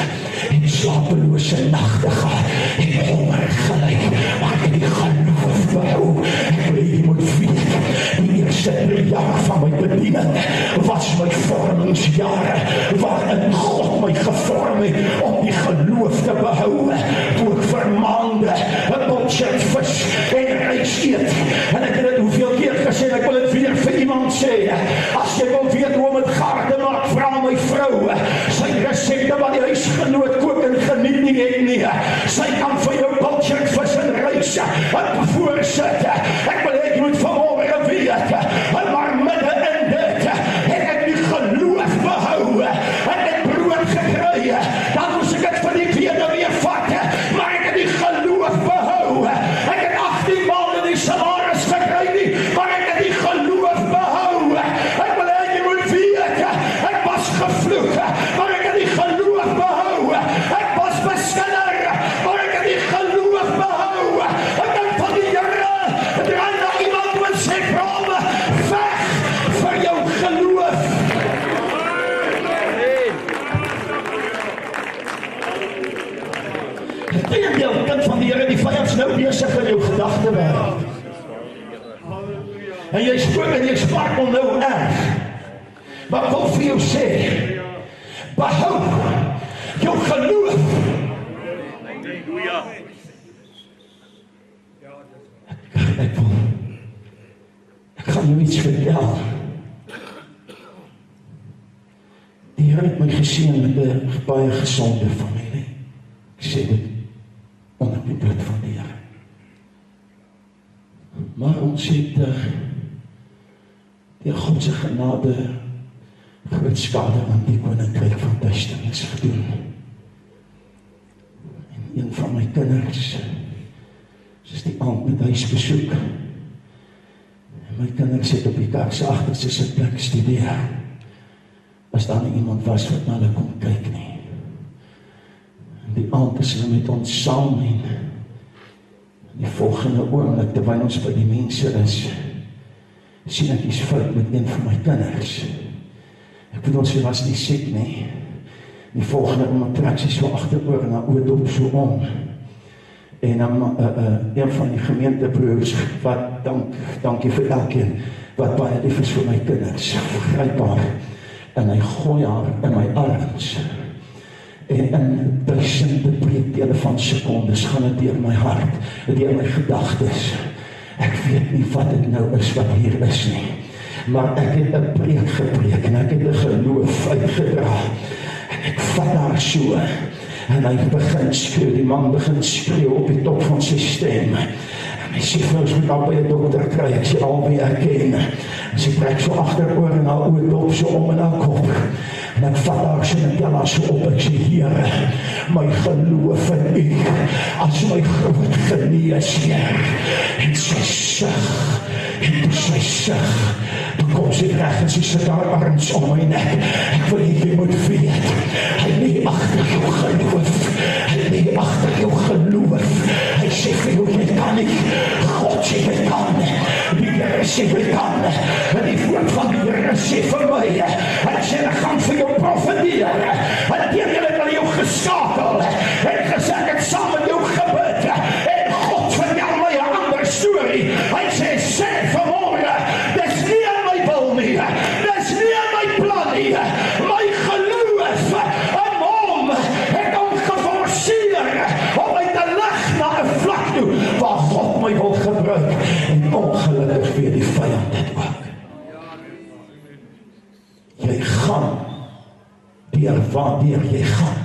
en slapelose nagte gehad, en honger gelyk, maar ek het die geloof behou, ek wil jy moet weet, die eerste 3 jaar van my bediening, was my vormingsjare, waarin God my gevorm het, om die geloof te behou, toe ek vir maande, 'n budget vis, en rys eet, en ek het dit hoeveel keer gesê, en ek wil dit weer vir iemand sê, as jy wil weet hoe om het gaar te maak, vra my vrou, sy resepte wat die huisgenoot kook en geniet nie het nie, sy kan vir jou budget vis en rys, en voorsit, ek wil jy moet vanmorgen weet, maar midde in dit, het ek die geloof behou, en ek brood gekry, dan moes ek het vir die tweede weer vat, maar ek het die geloof behou, ek het 18 maanden die salaris gekry nie, maar ek het die geloof behou, ek wil jy moet weet, ek was gevloek, maar ek het die geloof behou, ek was beskinner, maar ek het die geloof behou, ek dink van die Here, draai na iemand met sy brame, weg vir jou geloof. Integendeel, kind van die Here, die vyand is nou besig in jou gedagte wêreld. En jy spook en jy sparkel nou erg. Maar ek wil vir jou sê, behou jou geloof. Ek gaan jou iets vertel. Die Here het my geseën met 'n baie gesonde familie. Ek sê dit onder die bloed van die Here. Maar ons het deur God se genade groot skade aan die koninkryk van duisternis gedoen. En een van my kinders, soos die aand met huisbesoek, en my kinders het op die kerk se agterste sitplek studeer, as daar nie iemand was wat na hulle kon kyk nie. En die aand is hulle met ons saam, en die volgende oomblik, terwyl ons by die mense is, sien ek iets fout met een van my kinders. Ek bedoel, sy was nie siek nie. Die volgende oomblik trek sy so agteroor en haar oë dop so om. En dan een van die gemeentebroers, wat dankie vir elkeen, wat baie lief is vir my kinders, gryp haar, en hy gooi haar in my arms. En in duisende breekdele van sekondes gaan het deur my hart, deur my gedagtes. Ek weet nie wat dit nou is wat hier is nie, maar ek het 'n preek gepreek, en ek het 'n geloof uitgedra, en ek vat haar so, en hy begin skreeu, die man begin skreeu op die top van sy stem, en hy sê vir ons moet al by 'n dokter kry, ek sê al wie ek ken, en sy trek so agteroor en haar oë dop so om in haar kop, en ek vat haar so en tel haar so op, ek sê, Here, my geloof in U, as my groot geneesheer, en sy sug, en toe sy sug, toe kom sy reg, en sy sit haar arms om my nek, ek wil jy moet weet, hy lê agter jou geloof, hy lê agter jou geloof, hy sê vir jou, jy kan nie, God sê jy kan, die Here sê jy kan, en die woord van die Here sê vir my, hy sê, ek gaan vir jou profeteer, en die Here het aan jou geskakel, en gesê, ek het saam met jou gebid, en God vertel my 'n ander storie, hy sê vanmorgen, dis nie in my wil nie, dis nie in my plan nie, my geloof gaan deur waardeur jy gaan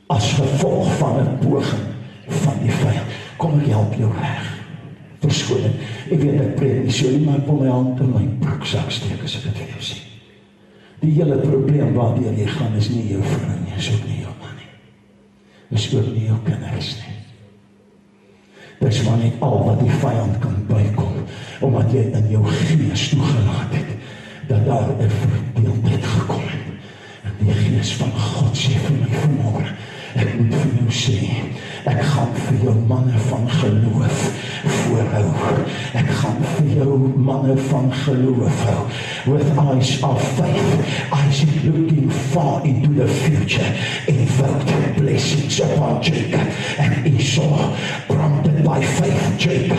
as gevolg van 'n poging van die vyand. Kom ek help jou reg. Verskoning. Ek weet ek preek nie so nie, maar ek wil my hand in my broeksak steek as ek dit vir jou sê. Die hele probleem waardeur jy gaan is nie jou vrou nie, is ook nie jou man nie. Is ook nie jou kinders nie. Dis maar net al wat die vyand kan bykom, omdat jy in jou gees toegelaat het, dat daar 'n verdeeldheid gekom het. En die gees van God sê vir my vanmôre, ek moet vir jou sê, ek gaan vir jou manne van geloof voorhou. Ek gaan vir jou manne van geloof hou. With eyes of faith, Isaac looking far into the future, invoked blessings upon Jacob and Esau, prompted by faith. Jacob,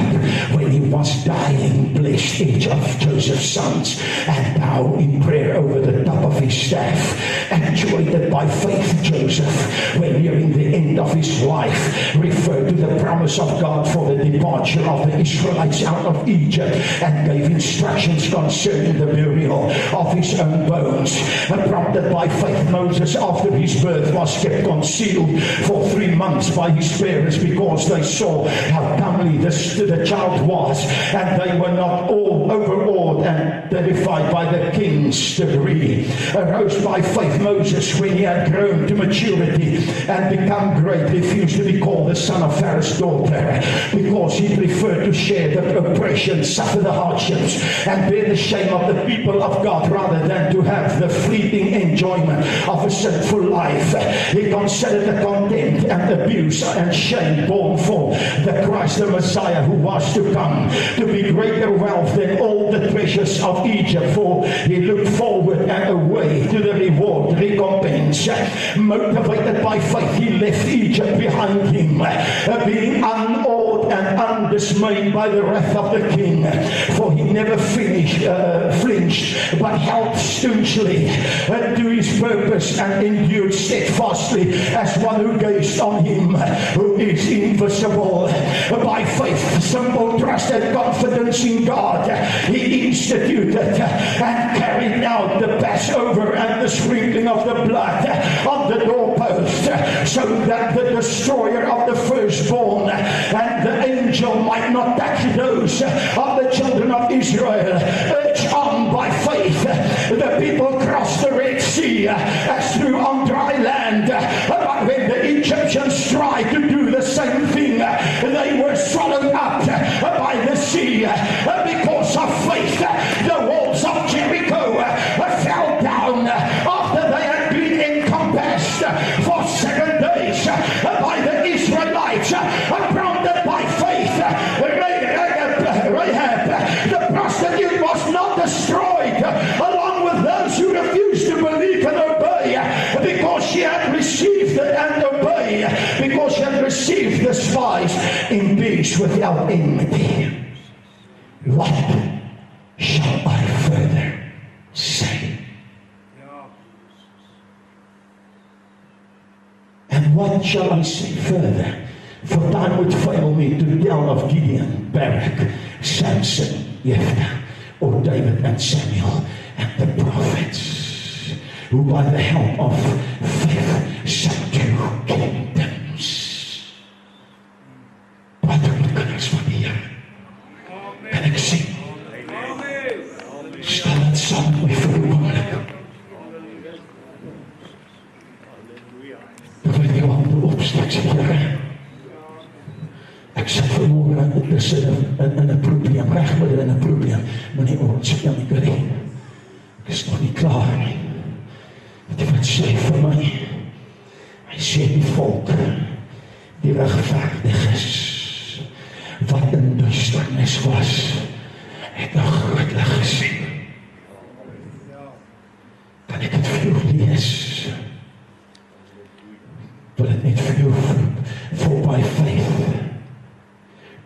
when he was dying, blessed each of Joseph's sons and bowed in prayer over the top of his staff. Actuated by faith, Joseph, when nearing the end of his life, referred to the promise of God for the departure of the Israelites out of Egypt and gave instructions concerning the burial of his own bones. And prompted by faith, Moses, after his birth, was kept concealed for 3 months by his parents because they saw how comely the child was, and they were not all overawed and terrified by the king's degree. Arose by faith, Moses, when he had grown to maturity and become great, refused to be called the son of Pharaoh's daughter, because he preferred to share the oppression, suffer the hardships, and bear the shame of the people of God rather than to have the fleeting enjoyment of a sinful life. He considered the contempt and abuse and shame born for the Christ, the Messiah, who was to come, to be greater wealth than all the treasures of Egypt, for he looked forward and away to the reward, recompense. Motivated by faith, he left Egypt behind him, being unawed and undismayed by the wrath of the king, for he never flinched, but held staunchly to his purpose and endured steadfastly as one who gazed on him who is invisible. By faith, simple trust and confidence in God, he instituted and carried out the Passover and the sprinkling of the blood on the doorpost, so that the destroyer of the firstborn and the angel might not touch those of the children of Israel. Urged on by faith, the people crossed the Red Sea as through on dry land. But when the Egyptians tried to do the same thing, they were swallowed up by the sea. Because of faith, the walls of Jericho fell down after they had been encompassed for 7 days by the Israelites. Prompted by faith, Rahab, the prostitute, was not destroyed along with those who refused to believe and obey, because she had received and obey, because she had received the spies in peace without enmity. What shall I further say? And what shall I say further? For time would fail me to tell of Gideon, Barak, Samson, Jephthah, or David and Samuel and the prophets, who by the help of faith subdue kingdoms. Wat moet kinders van die Here? Kan ek sien? Stel dit saam met my vir 'n oomblik. Terwyl jou hande opsteek, sê Here, ek sit vanmôre in 'n probleem, regmiddelik in 'n probleem, maar nie ons kan nie kry. Ek is nog nie klaar nie. Wat sê hy vir my? Hy sê die volk, die regverdiges, wat in duisternis was, het 'n groot lig gesien. Kan ek dit vir jou lees? Wil dit net vir jou for by faith,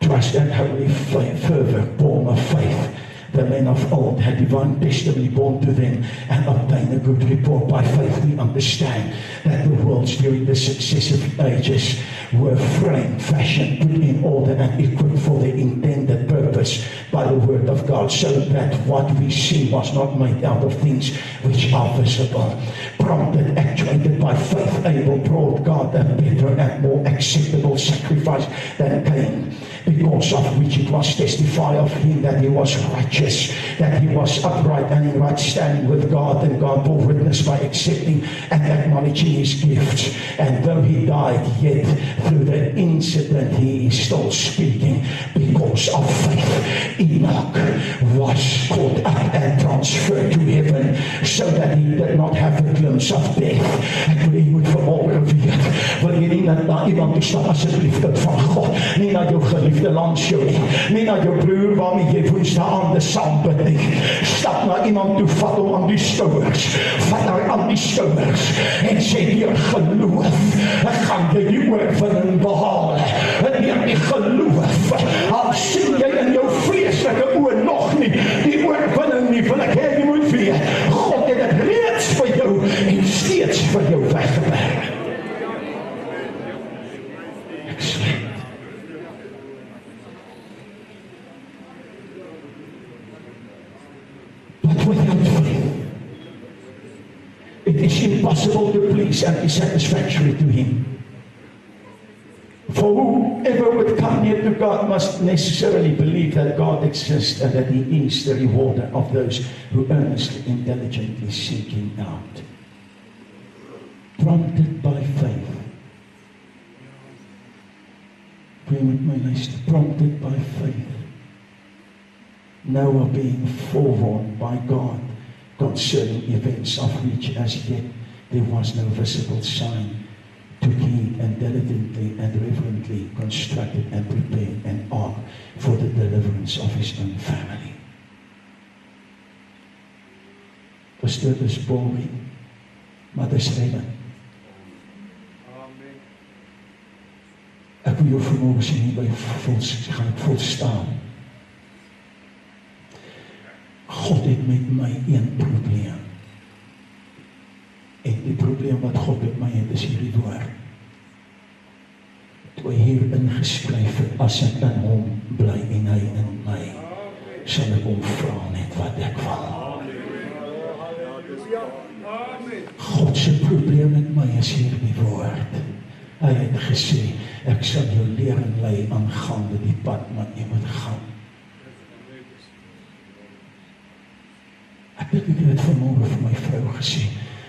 trust and holy fervor, born of faith, the men of old had divine testimony born to them and obtained obtain a good report. By faith we understand that the worlds during the successive ages were framed, fashioned, put in order and equipped for their intended purpose by the word of God, so that what we see was not made out of things which are visible. Prompted, actuated by faith, Abel brought God a better and more acceptable sacrifice than Cain, because of which it was testified of him that he was righteous, that he was upright and in right standing with God, and God bore witness by accepting and acknowledging his gifts. And though he died, yet through the incident he is still speaking because of faith. Enoch was caught up and transferred to heaven, so that he did not have a glimpse of death. En wil jy moet vanmorgen weet, wil jy nie na iemand toestap asseblief kind van God, nie na jou geliefde langs jou nie na jou broer waarmee jy woensdaande saam bid nie. Stap na iemand toe, vat hom aan die skouers, vat haar aan die skouers en sê deur geloof gaan jy die oorwinning behaal. En deur die geloof, al sien jy in jou vleeslike oë nog nie die oorwinning nie, wil ek hê jy moet weet, God het dit reeds vir jou en steeds vir jou weggewerk. Excellent. But without faith, it is impossible to please and be satisfactory to Him. For whoever would come near to God must necessarily believe that God exists and that He is the rewarder of those who earnestly, intelligently seek Him out. Prompted by faith. Pray with my luister. Prompted by faith. Noah being forewarned by God concerning events of which as yet there was no visible sign, took heed and diligently and reverently constructed and prepared an ark for the deliverance of his own family. Pastor, dis boring, maar dis redding. Ek wil jou vanmorgen sê hierby gaan ek volstaan. God het met my een probleem. En die probleem wat God met my het is hierdie woord. Toe hy hier ingeskryf het, as ek in hom bly en hy in my, sal ek hom vra net wat ek wil. God se probleem met my is hierdie woord. Hy het gesê, ek sal jou leer en lei aangaande die pad wat jy moet gaan. Ek dink ek het vanmorgen vir my vrou gesê,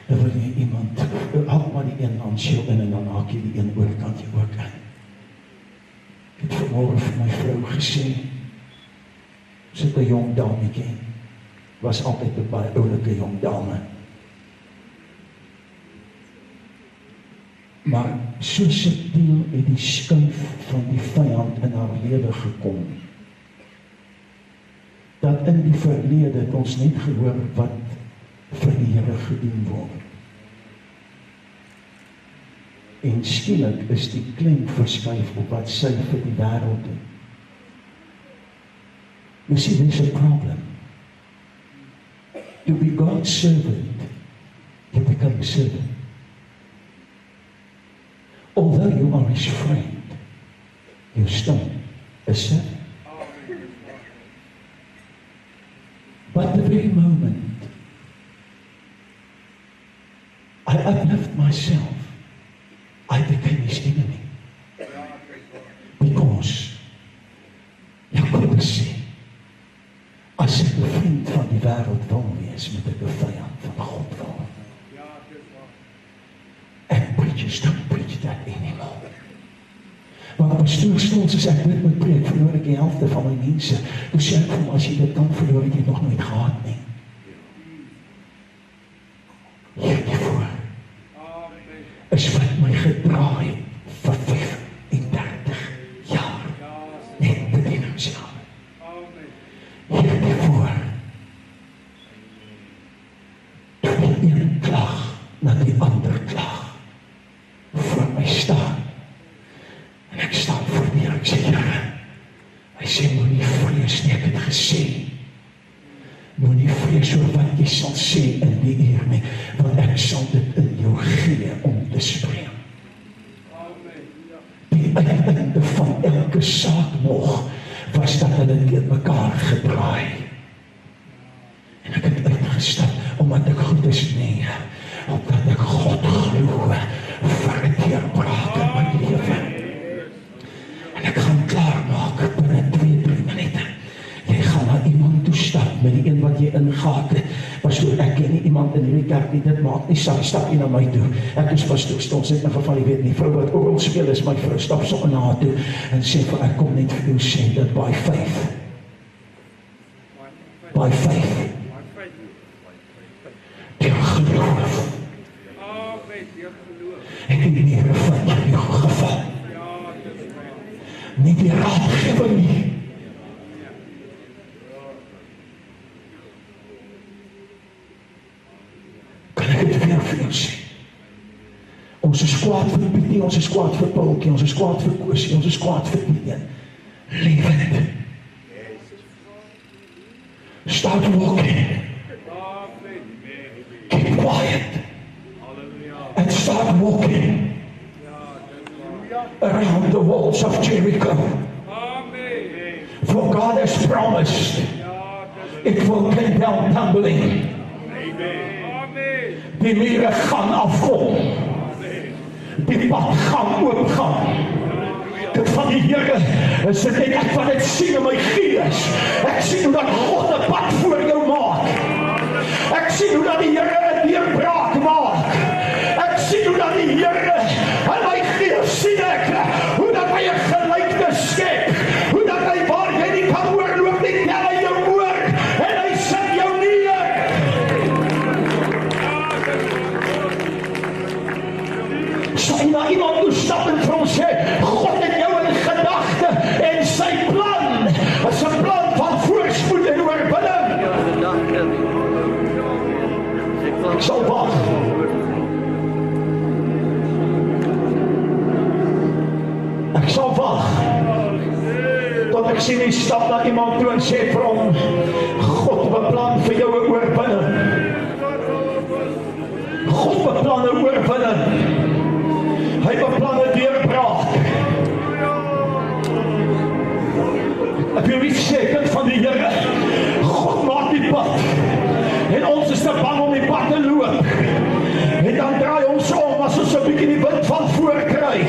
dan wil jy iemand, haal maar die een langs jou in en dan haak jy die een oorkant jy ook in. Ek het vanmorgen vir my vrou gesê, sit 'n jong dametjie, was altyd 'n baie oulike jong dame. Maar so subtiel het die skuif van die vyand in haar lewe gekom, dat in die verlede het ons net gehoor wat vir die Here gedien word. En skielik is die klem verskuif op wat sy vir die wêreld doen. You see, there's a problem. To be God's servant, you become a servant. Although you are His friend, you're still a servant. But the very moment I uplift myself, I became His enemy. Because Jakobus sê, as ek 'n vriend van die wêreld wil wees, moet ek 'n vyand van God wil. And preachers don't preach that anymore. Maar pastoor Stolz as ek dit moet preek, verloor ek die helfte van my mense. Toe sê ek vir hom, as jy dit kan verloor, het jy nog nooit gehad nie. Hiervoor is wat my gedra het vir 35 jaar. Net bedieningsjare. Hiervoor toe die een klag na die ander klag voor my staan. En ek staan voor die Here, ek sê, Here, hy sê, moenie vrees nie, ek het gesê, moenie vrees oor wat jy sal sê in die keer nie, want ek sal dit in jou gee om te spreek. Die uiteinde van elke saak nog, was dat hulle teen mekaar gedraai. En ek het uitgestap, omdat ek goed is nie, omdat ek God glo, vir 'n deurbraak in my lewe. En ek gaan klaarmaak binne 2-3 minute. Jy gaan na iemand toe stap, met die een wat jy ingehaak het. Pastoor, ek ken nie iemand in hierdie kerk nie, dit maak nie saak, stap jy na my toe. Ek is pastoor, stond net in geval, jy weet nie, vrou wat oral speel is my vrou, stap so na haar toe, en sê vir, ek kom net vir jou sê, dat by faith, deur geloof, en die Here van jou geval, nie die raadgewing nie, vir jou sê. Ons is kwaad vir Pietie, ons is kwaad vir Paulkie, ons is kwaad vir Koosie, ons is kwaad vir Pietie. Leave it. Start walking. Keep quiet. And start walking around the walls of Jericho. For God has promised it will come down tumbling. Die mure gaan afkom. Die pad gaan oopgaan. Dit van die Here is dit net ek wat dit sien in my gees. Ek sien hoe dat God 'n pad voor jou maak. Ek sien hoe dat die Here 'n deurbraak maak. Ek sien hoe dat die Here in my gees sien ek hoe dat hy 'n gelykenis skep. Hoe dat hy waar jy nie kan oorloop nie, tel hy jou oor en hy sit jou neer. Sy na iemand toe stap en vir hom sê, God het jou in gedagte en sy plan is 'n plan van voorspoed en oorwinning. Ek sal wag. Ek sal wag tot ek sien hy stap na iemand toe en sê vir hom, God beplan vir jou 'n oorwinning. God beplan 'n oorwinning. Hy beplan 'n deurbraak. Ek wil iets sê, kind van die Here, God maak die pad. En ons is te bang om die pad te loop. En dan draai ons om as ons 'n bietjie die wind van voor kry.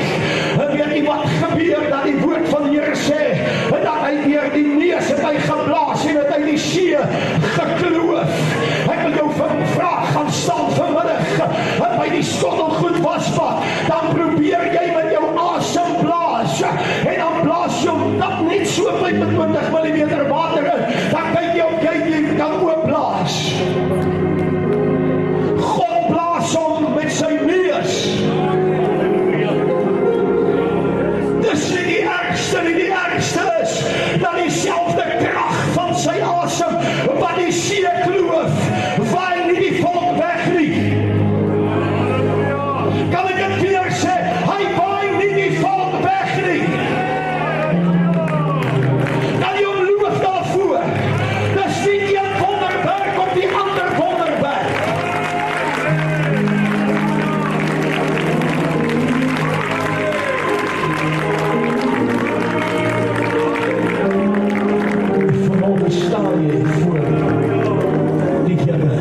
En weet jy wat gebeur, dat die woord van die Here sê, en dat hy deur die neus het hy geblaas en het hy die see gekloof. Ek wil jou vra, gaan staan vanmiddag en by die skottel goed wasbak, dan probeer jy met jou asem blaas, en dan blaas jy om dat net so 25 mm water in, dan kyk jy op jy kan oopblaas. God blaas hom met sy neus. Dis nie die ergste nie, die ergste is dat dieselfde krag van sy asem wat die see kloof, waai nie die volk weg nie. Kan ek dit weer sê? Hy waai nie die volk weg nie. Kan jy hom loof daarvoor? Dis nie een wonderwerk op die ander wonderwerk. Vanmorgen sta jy voor die Here.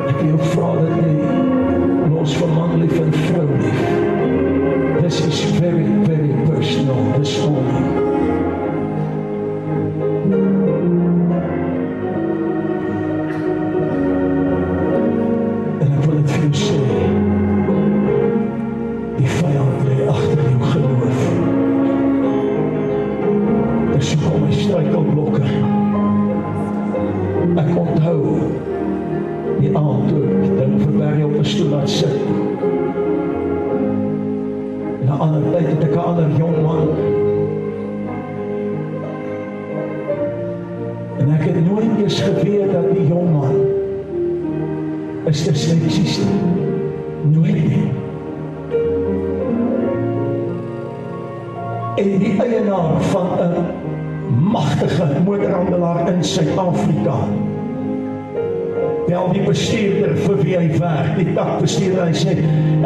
Ek wil jou vra dat jy los van manlief en vroulief. This is very, very personal this morning. En ek wil dit vir jou sê, die vyand lê agter jou geloof. Dis hoekom hy struikelblokke. Ek onthou die aand toe ek ding vir Barry op 'n stoel laat sit. Na 'n ander tyd het ek 'n ander jong man. En ek het nooit eers geweet dat die jong man is disleksies nie. Nooit nie. En die eienaar van 'n magtige motorhandelaar in Suid-Afrika bel die bestuurder vir wie hy werk, die takbestuurder, hy sê,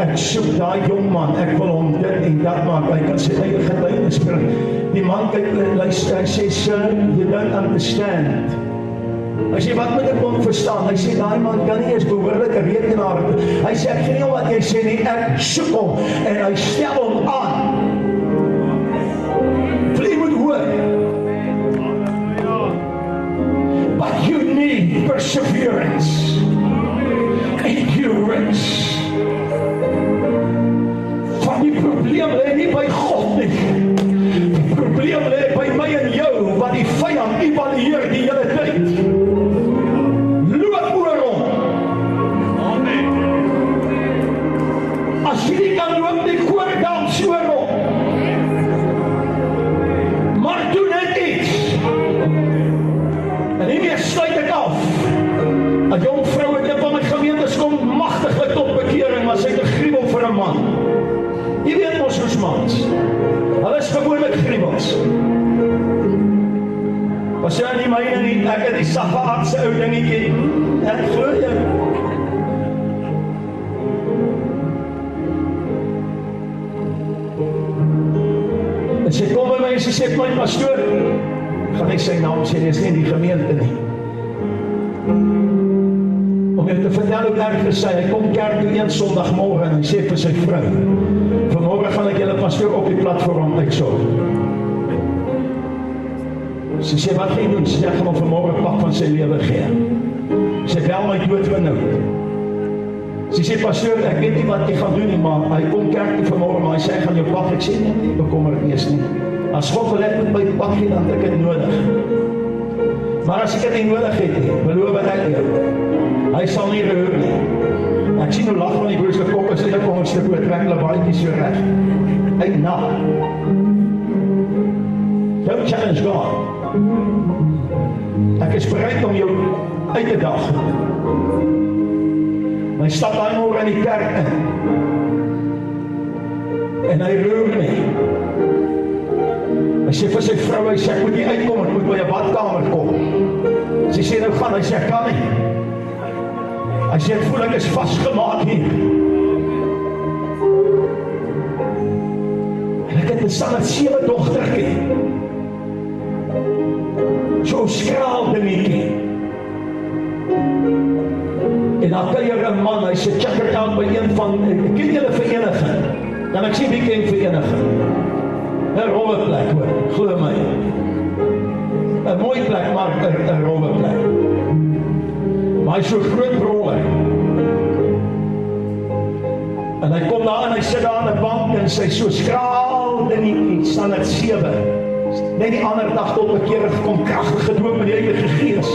ek soek daai jong man, ek wil hom dit en dat maak, hy kan sy eie getuienis bring. Die man kyk, luister, hy sê, sir, you don't understand. Hy sê, wat moet ek hom verstaan? Hy sê, daai man kan nie eens behoorlike rekenaar. Hy sê, ek gee nie wat jy sê nie, ek soek hom, en hy stel hom aan. Vlie moet hoor. But you need perseverance, endurance. Van die probleem lê nie by God nie. Die probleem lê by my en jou, wat die vyand evalueer die hele tyd. Loop oor hom. Amen. As jy nie kan loop nie, koor dans oor hom. Maar doen net iets. En hiermee sluit ek af. 'n jong vrou het een van my gemeentes kom magtiglik tot bekering, maar sy het 'n gruwel vir 'n man. Jy weet mos hoe's mans. Hulle is gewoonlik gruwels. Was jy nie myne nie, ek het die saggeaardse ou dingetjie. Ek glo jy. En sy kom by my en sy sê, my pastoor, gaan nie sy naam sê, dis nie in die gemeente nie. Om jou te vertel hoe erg is sy, hy kom kerk toe een Sondagmorgen en hy sê vir sy vrou, vanmorgen gaan ek julle pastoor op die platform uitsorg. Sy sê, wat gaan jy doen? Sy sê, ek gaan hom vanmorgen pak van sy lewe gee. Sy bel my dood benoud. Sy sê, pastoor, ek weet nie wat jy gaan doen nie, maar hy kom kerk toe vanmorgen, maar hy sê, ek gaan jou pak. Ek sê, nee, bekommer ek nie eens nie. As God wil ek met my pak gee, dan het ek het nodig. Maar as ek het nie nodig het nie, beloof ek jou, hy sal nie reur nie. Ek sien hoe lach van die broers gekop is, en ek kom een stuk oor, trek hulle baie so recht. Hey, na. Don't challenge God. Ek is bereid om jou uit te dag. Hy stap daai môre in die kerk in. En hy roer nie. Hy sê vir sy vrou, hy sê, ek moet nie uitkom, ek moet by 'n badkamer kom. Sy sê, nou gaan, hy sê, ek kan nie. Hy sê, ek voel ek is vastgemaak hier. En ek het een standaard 7 dogtertjie. So skraal dingetjie. En dan kan jy 'n man, hy sê, check it out by een van, ken julle vereniging? Dan ek sê, wie ken vereniging? 'n rowwe plek hoor, glo my. 'n mooi plek, maar 'n rowwe plek. Maar hy is so groot roller. En hy kom daar en hy sit daar aan 'n bank en sy so skraal dingetjie, standaard 7. Net die ander dag tot bekering gekom, kragtig gedoop met die Heilige Gees.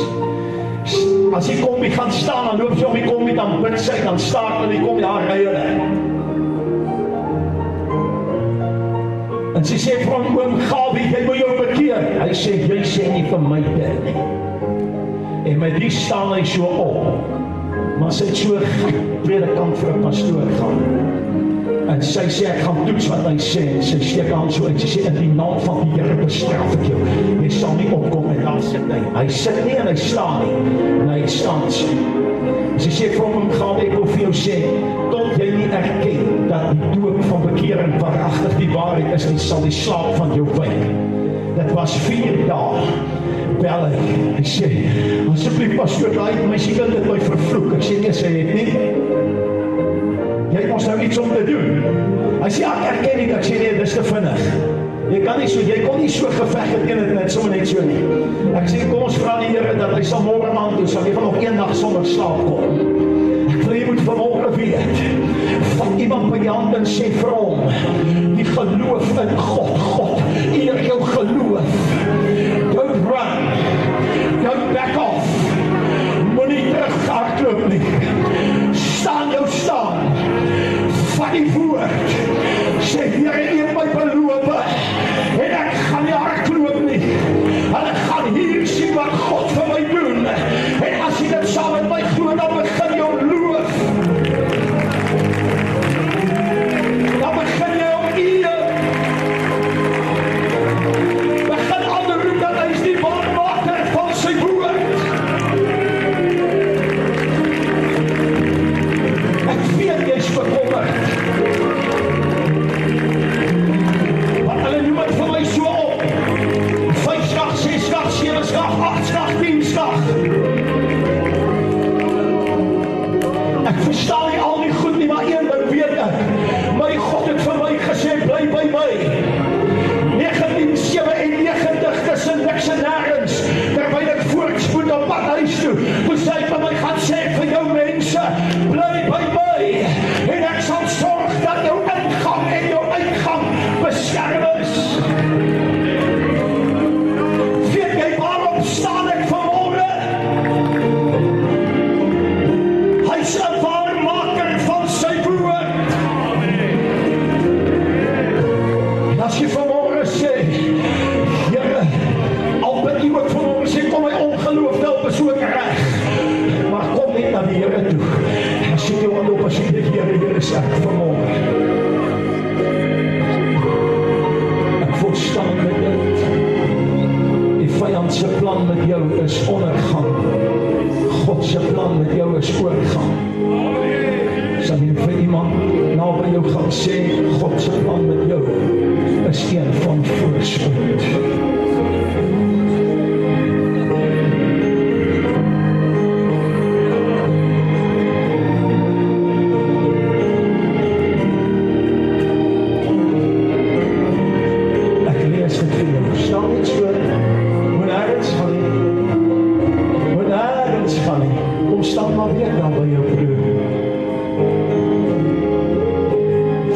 As die kombie gaan staan, dan loop sy om die kombie, dan bid sy, dan staat die kombie, daar ry hulle. En sy sê vir hom, oom Gawie, jy wil jou bekeer. Hy sê, jy sê nie vir my dit nie. En met die staan hy so op. Maar sy het so tweede kant vir 'n pastoor gaan. En sy sê, ek gaan toets wat hy sê. En sy steek aan so, en sy sê, in die naam van die Here bestraf ek jou. Jy sal nie opkom, en dan sit hy. Hy sit nie en hy staan nie. En hy staan so. Sy sê vir hom, gaan ek wil vir jou sê, tot jy nie erken dat die doop van bekering waaragtig die waarheid is, nie sal die slaap van jou wyk. Dit was 4 dae. Bel hy sê, asseblief pastoor, daai meisie wil dit my vervloek. Ek sê, nee, sy het nie. Jy het ons nou iets om te doen. Hy sê, ek erken nie, ek sê, nee, dis te vinnig. Jy kan nie so, jy kon nie so geveg het in het sommer net so nie. Ek sê, kom ons vra die Here dat hy sal môre aan toe, sal jy van nog een dag sonder slaap kom. Ek wil jy moet vanmorgen weet, vat iemand by die hand en sê vir hom, die geloof in God, eer jou geloof. Don't run, don't back off, moenie terughardloop nie. Staan jou staan, vat die woord, sê, Here, eer my beloof, en ek gaan nie hardloop nie, en ek gaan hier sien wat God vir my doen, en as jy dit saam met my glo, dan begin jou loof, dan begin jy om eer, begin ander roep dat hy is die baanmaker van sy woord, verstaan nie al die goed nie, maar een ding weet ek. My God het vir my gesê, bly by my. 1997 tussen niks en nêrens, terwyl ek voortspoed op pad huis toe, toe sê hy vir my, gaan sê vir jou mense, bly by my, en ek sal sorg dat jou ingang en jou uitgang beskerm is. Weet jy waarom staan ek vanmôre? Hy is 'n waarmaker van sy woord. En as jy vanmôre sê, Here, al bid jy ook vanmôre sê, kom my ongeloof help is ook reg, maar kom net na die Here toe. En sê jy want op as jy dit Here sê vanmôre. Ek verstaan met dit. Die vyand se plan met jou is ondergang. God se plan met jou is oorgang. Sal jy vir iemand naby jou gaan sê, God se plan met jou is een van voorspoed. Ek lees dit vir jou. Staan iets voor. Moet ergens gaan nie. Moet ergens gaan nie. Kom staan maar weer dan by jou broer.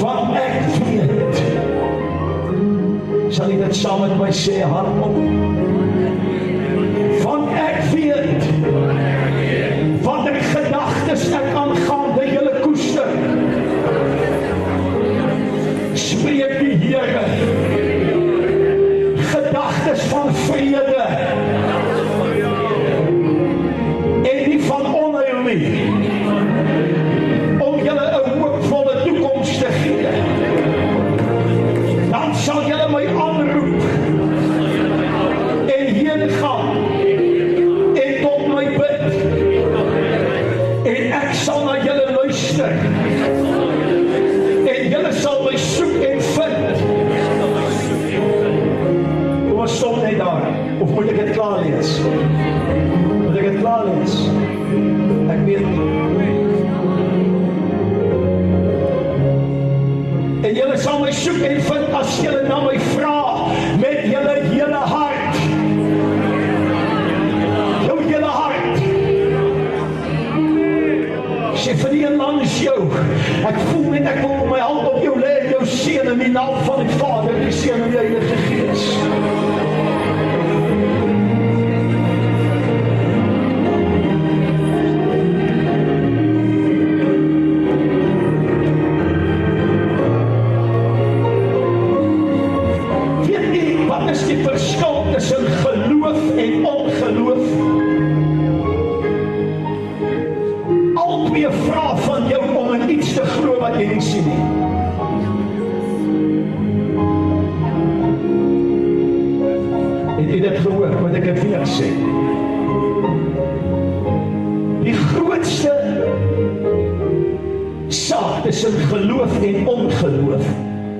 Want ek weet, sal jy dit saam met my sê, hardop. Want ek weet, wat ek gedagtes ek aangaande julle koester. Spreek die Here, gedagtes van vrede, en nie van onheil nie, om julle 'n hoopvolle toekoms te gee. Dan sal julle my aanroep en heen gaan en tot my bid, en ek sal na julle luister, en julle sal my soek en vind. Kom ons stop net daar, of moet ek dit klaar lees? Moet ek dit klaar lees? Ek weet nie. En julle sal my soek en vind as julle na my vra met julle hele hart. Jou hele hart. Sê vir die een langs jou, ek voel net ek wil my hand op jou lê en jou seën in die naam van die Vader, die Seun en die Heilige Gees. Wat is die verskil tussen geloof en ongeloof? Albei vra van jou om in iets te glo wat jy nie sien nie. Het jy dit gehoor, wat ek het weer sê? Die grootste saak tussen geloof en ongeloof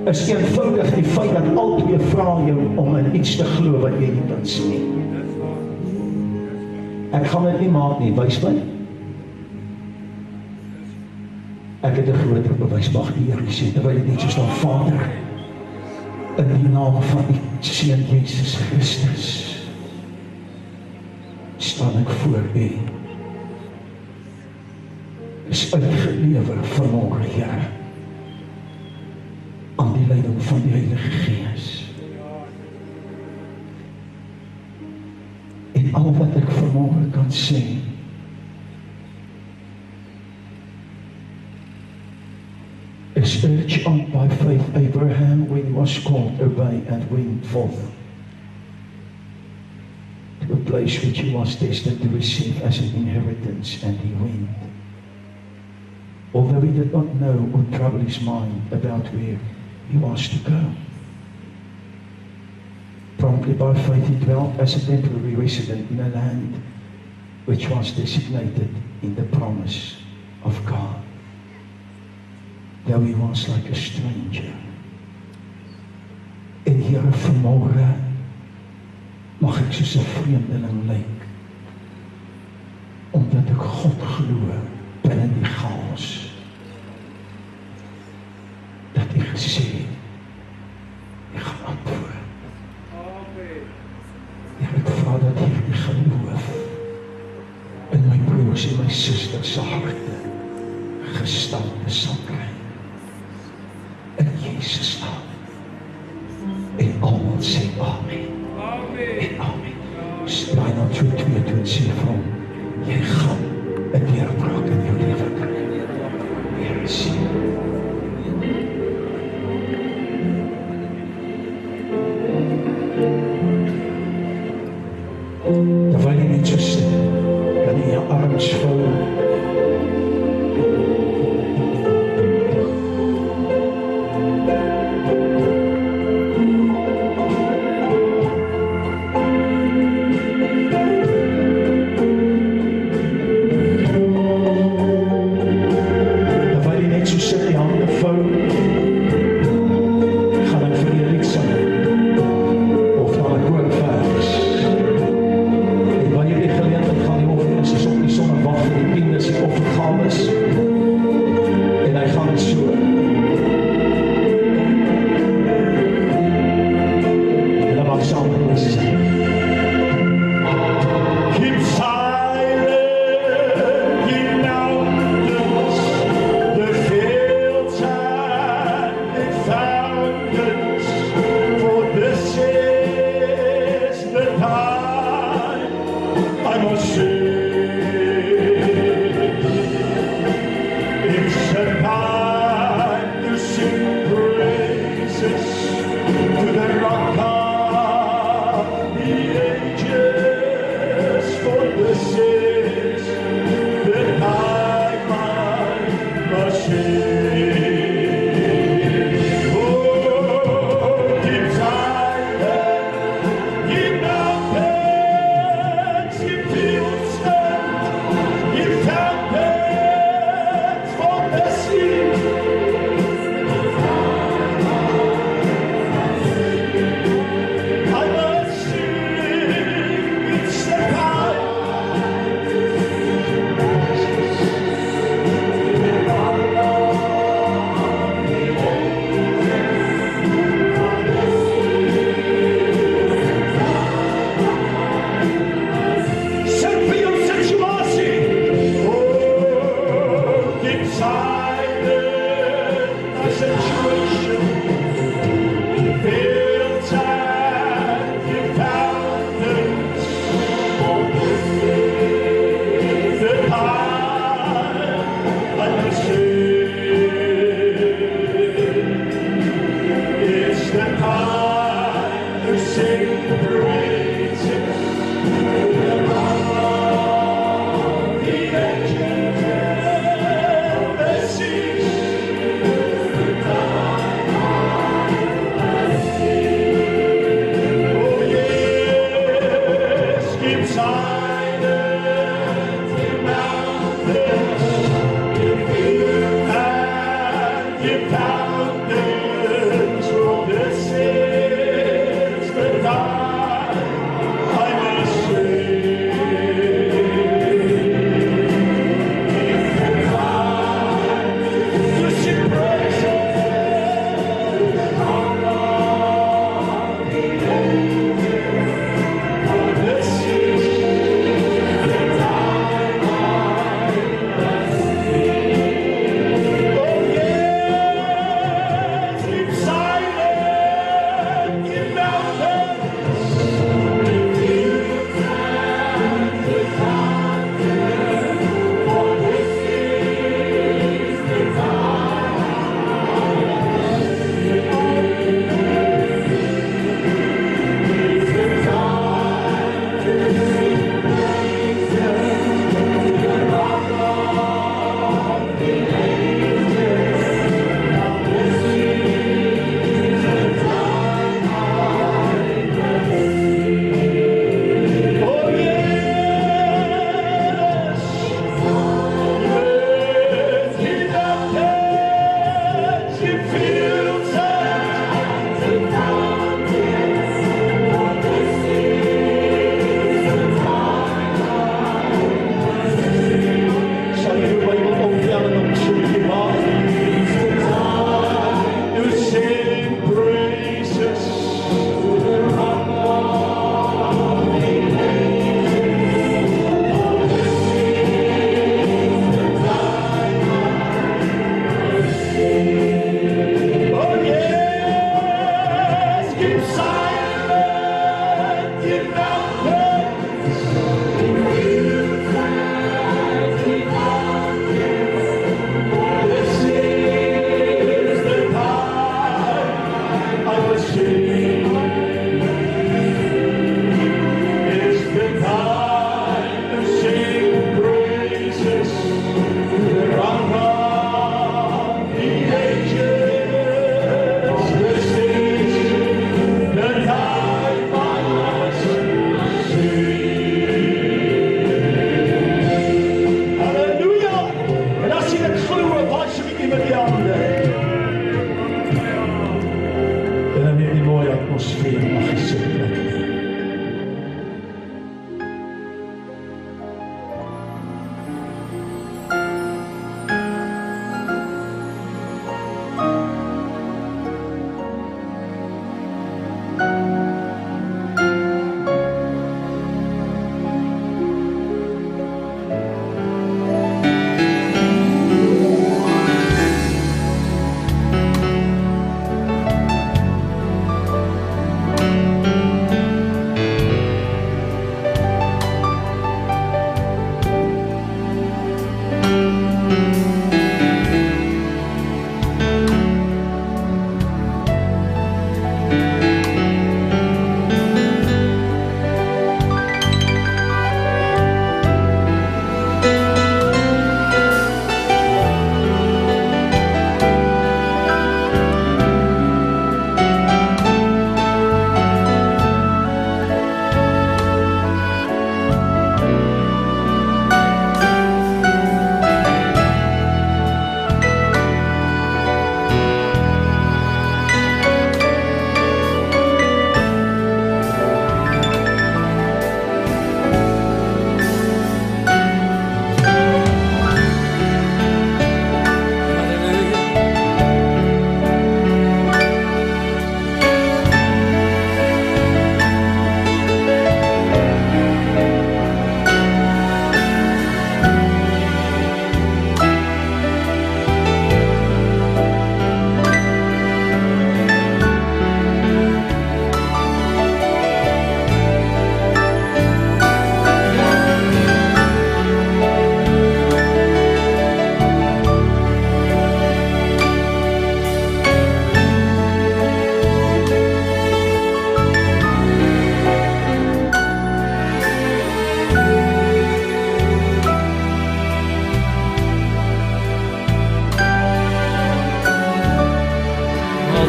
is eenvoudig die feit dat albei vra jou om in iets te glo wat jy nie kan sien nie. Ek gaan dit nie maak nie, wys my. Ek het 'n groter bewys, mag die Here sê, terwyl dit net so staan, Vader, in die naam van die Seun Jesus Christus, staan ek voor U. Is uitgelewer vanmôre, Here, aan die leiding van die Heilige Gees. En al wat ek vanmôre kan sê, is urged on by faith Abraham when he was called, obey and went forth to a place which he was destined to receive as an inheritance, and he went. Although he did not know or trouble his mind about where he was to go. Promptly by faith he dwelt as a temporary resident in a land which was designated in the promise of God. Though he was like a stranger. En Here, vanmôre mag ek soos 'n vreemdeling lyk, omdat ek God glo binne die gaan ons dat U gesê het, U gaan antwoord. Ek vra dat U die geloof in my broers en my susters se harte gestalte sal kry. In Jesus naam. En almal sê amen. En amen. Spraai nou 2:2 toe en sê vir hom, jy gaan 'n deurbraak in jou lewe kry. Here sien. Terwyl jy net so sit, kan jy jou arms vou. Terwyl jy net so sit, die hande vou, gaan ek vir jou lied sing. Of dan 'n koorvers. En wanneer jy die geleentheid gaan, die opwindings is op die sonnewag,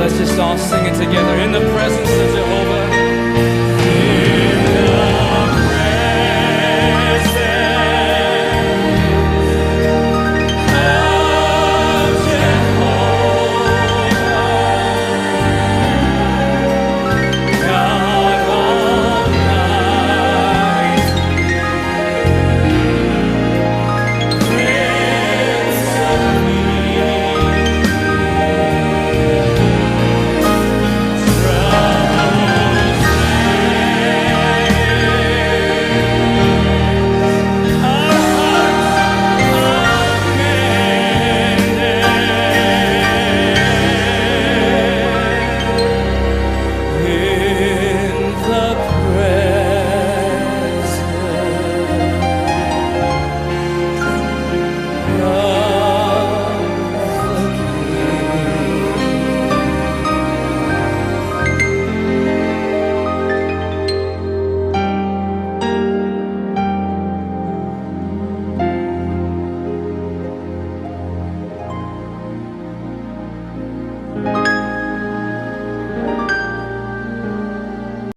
Let's just all sing it together in the presence of Jehovah.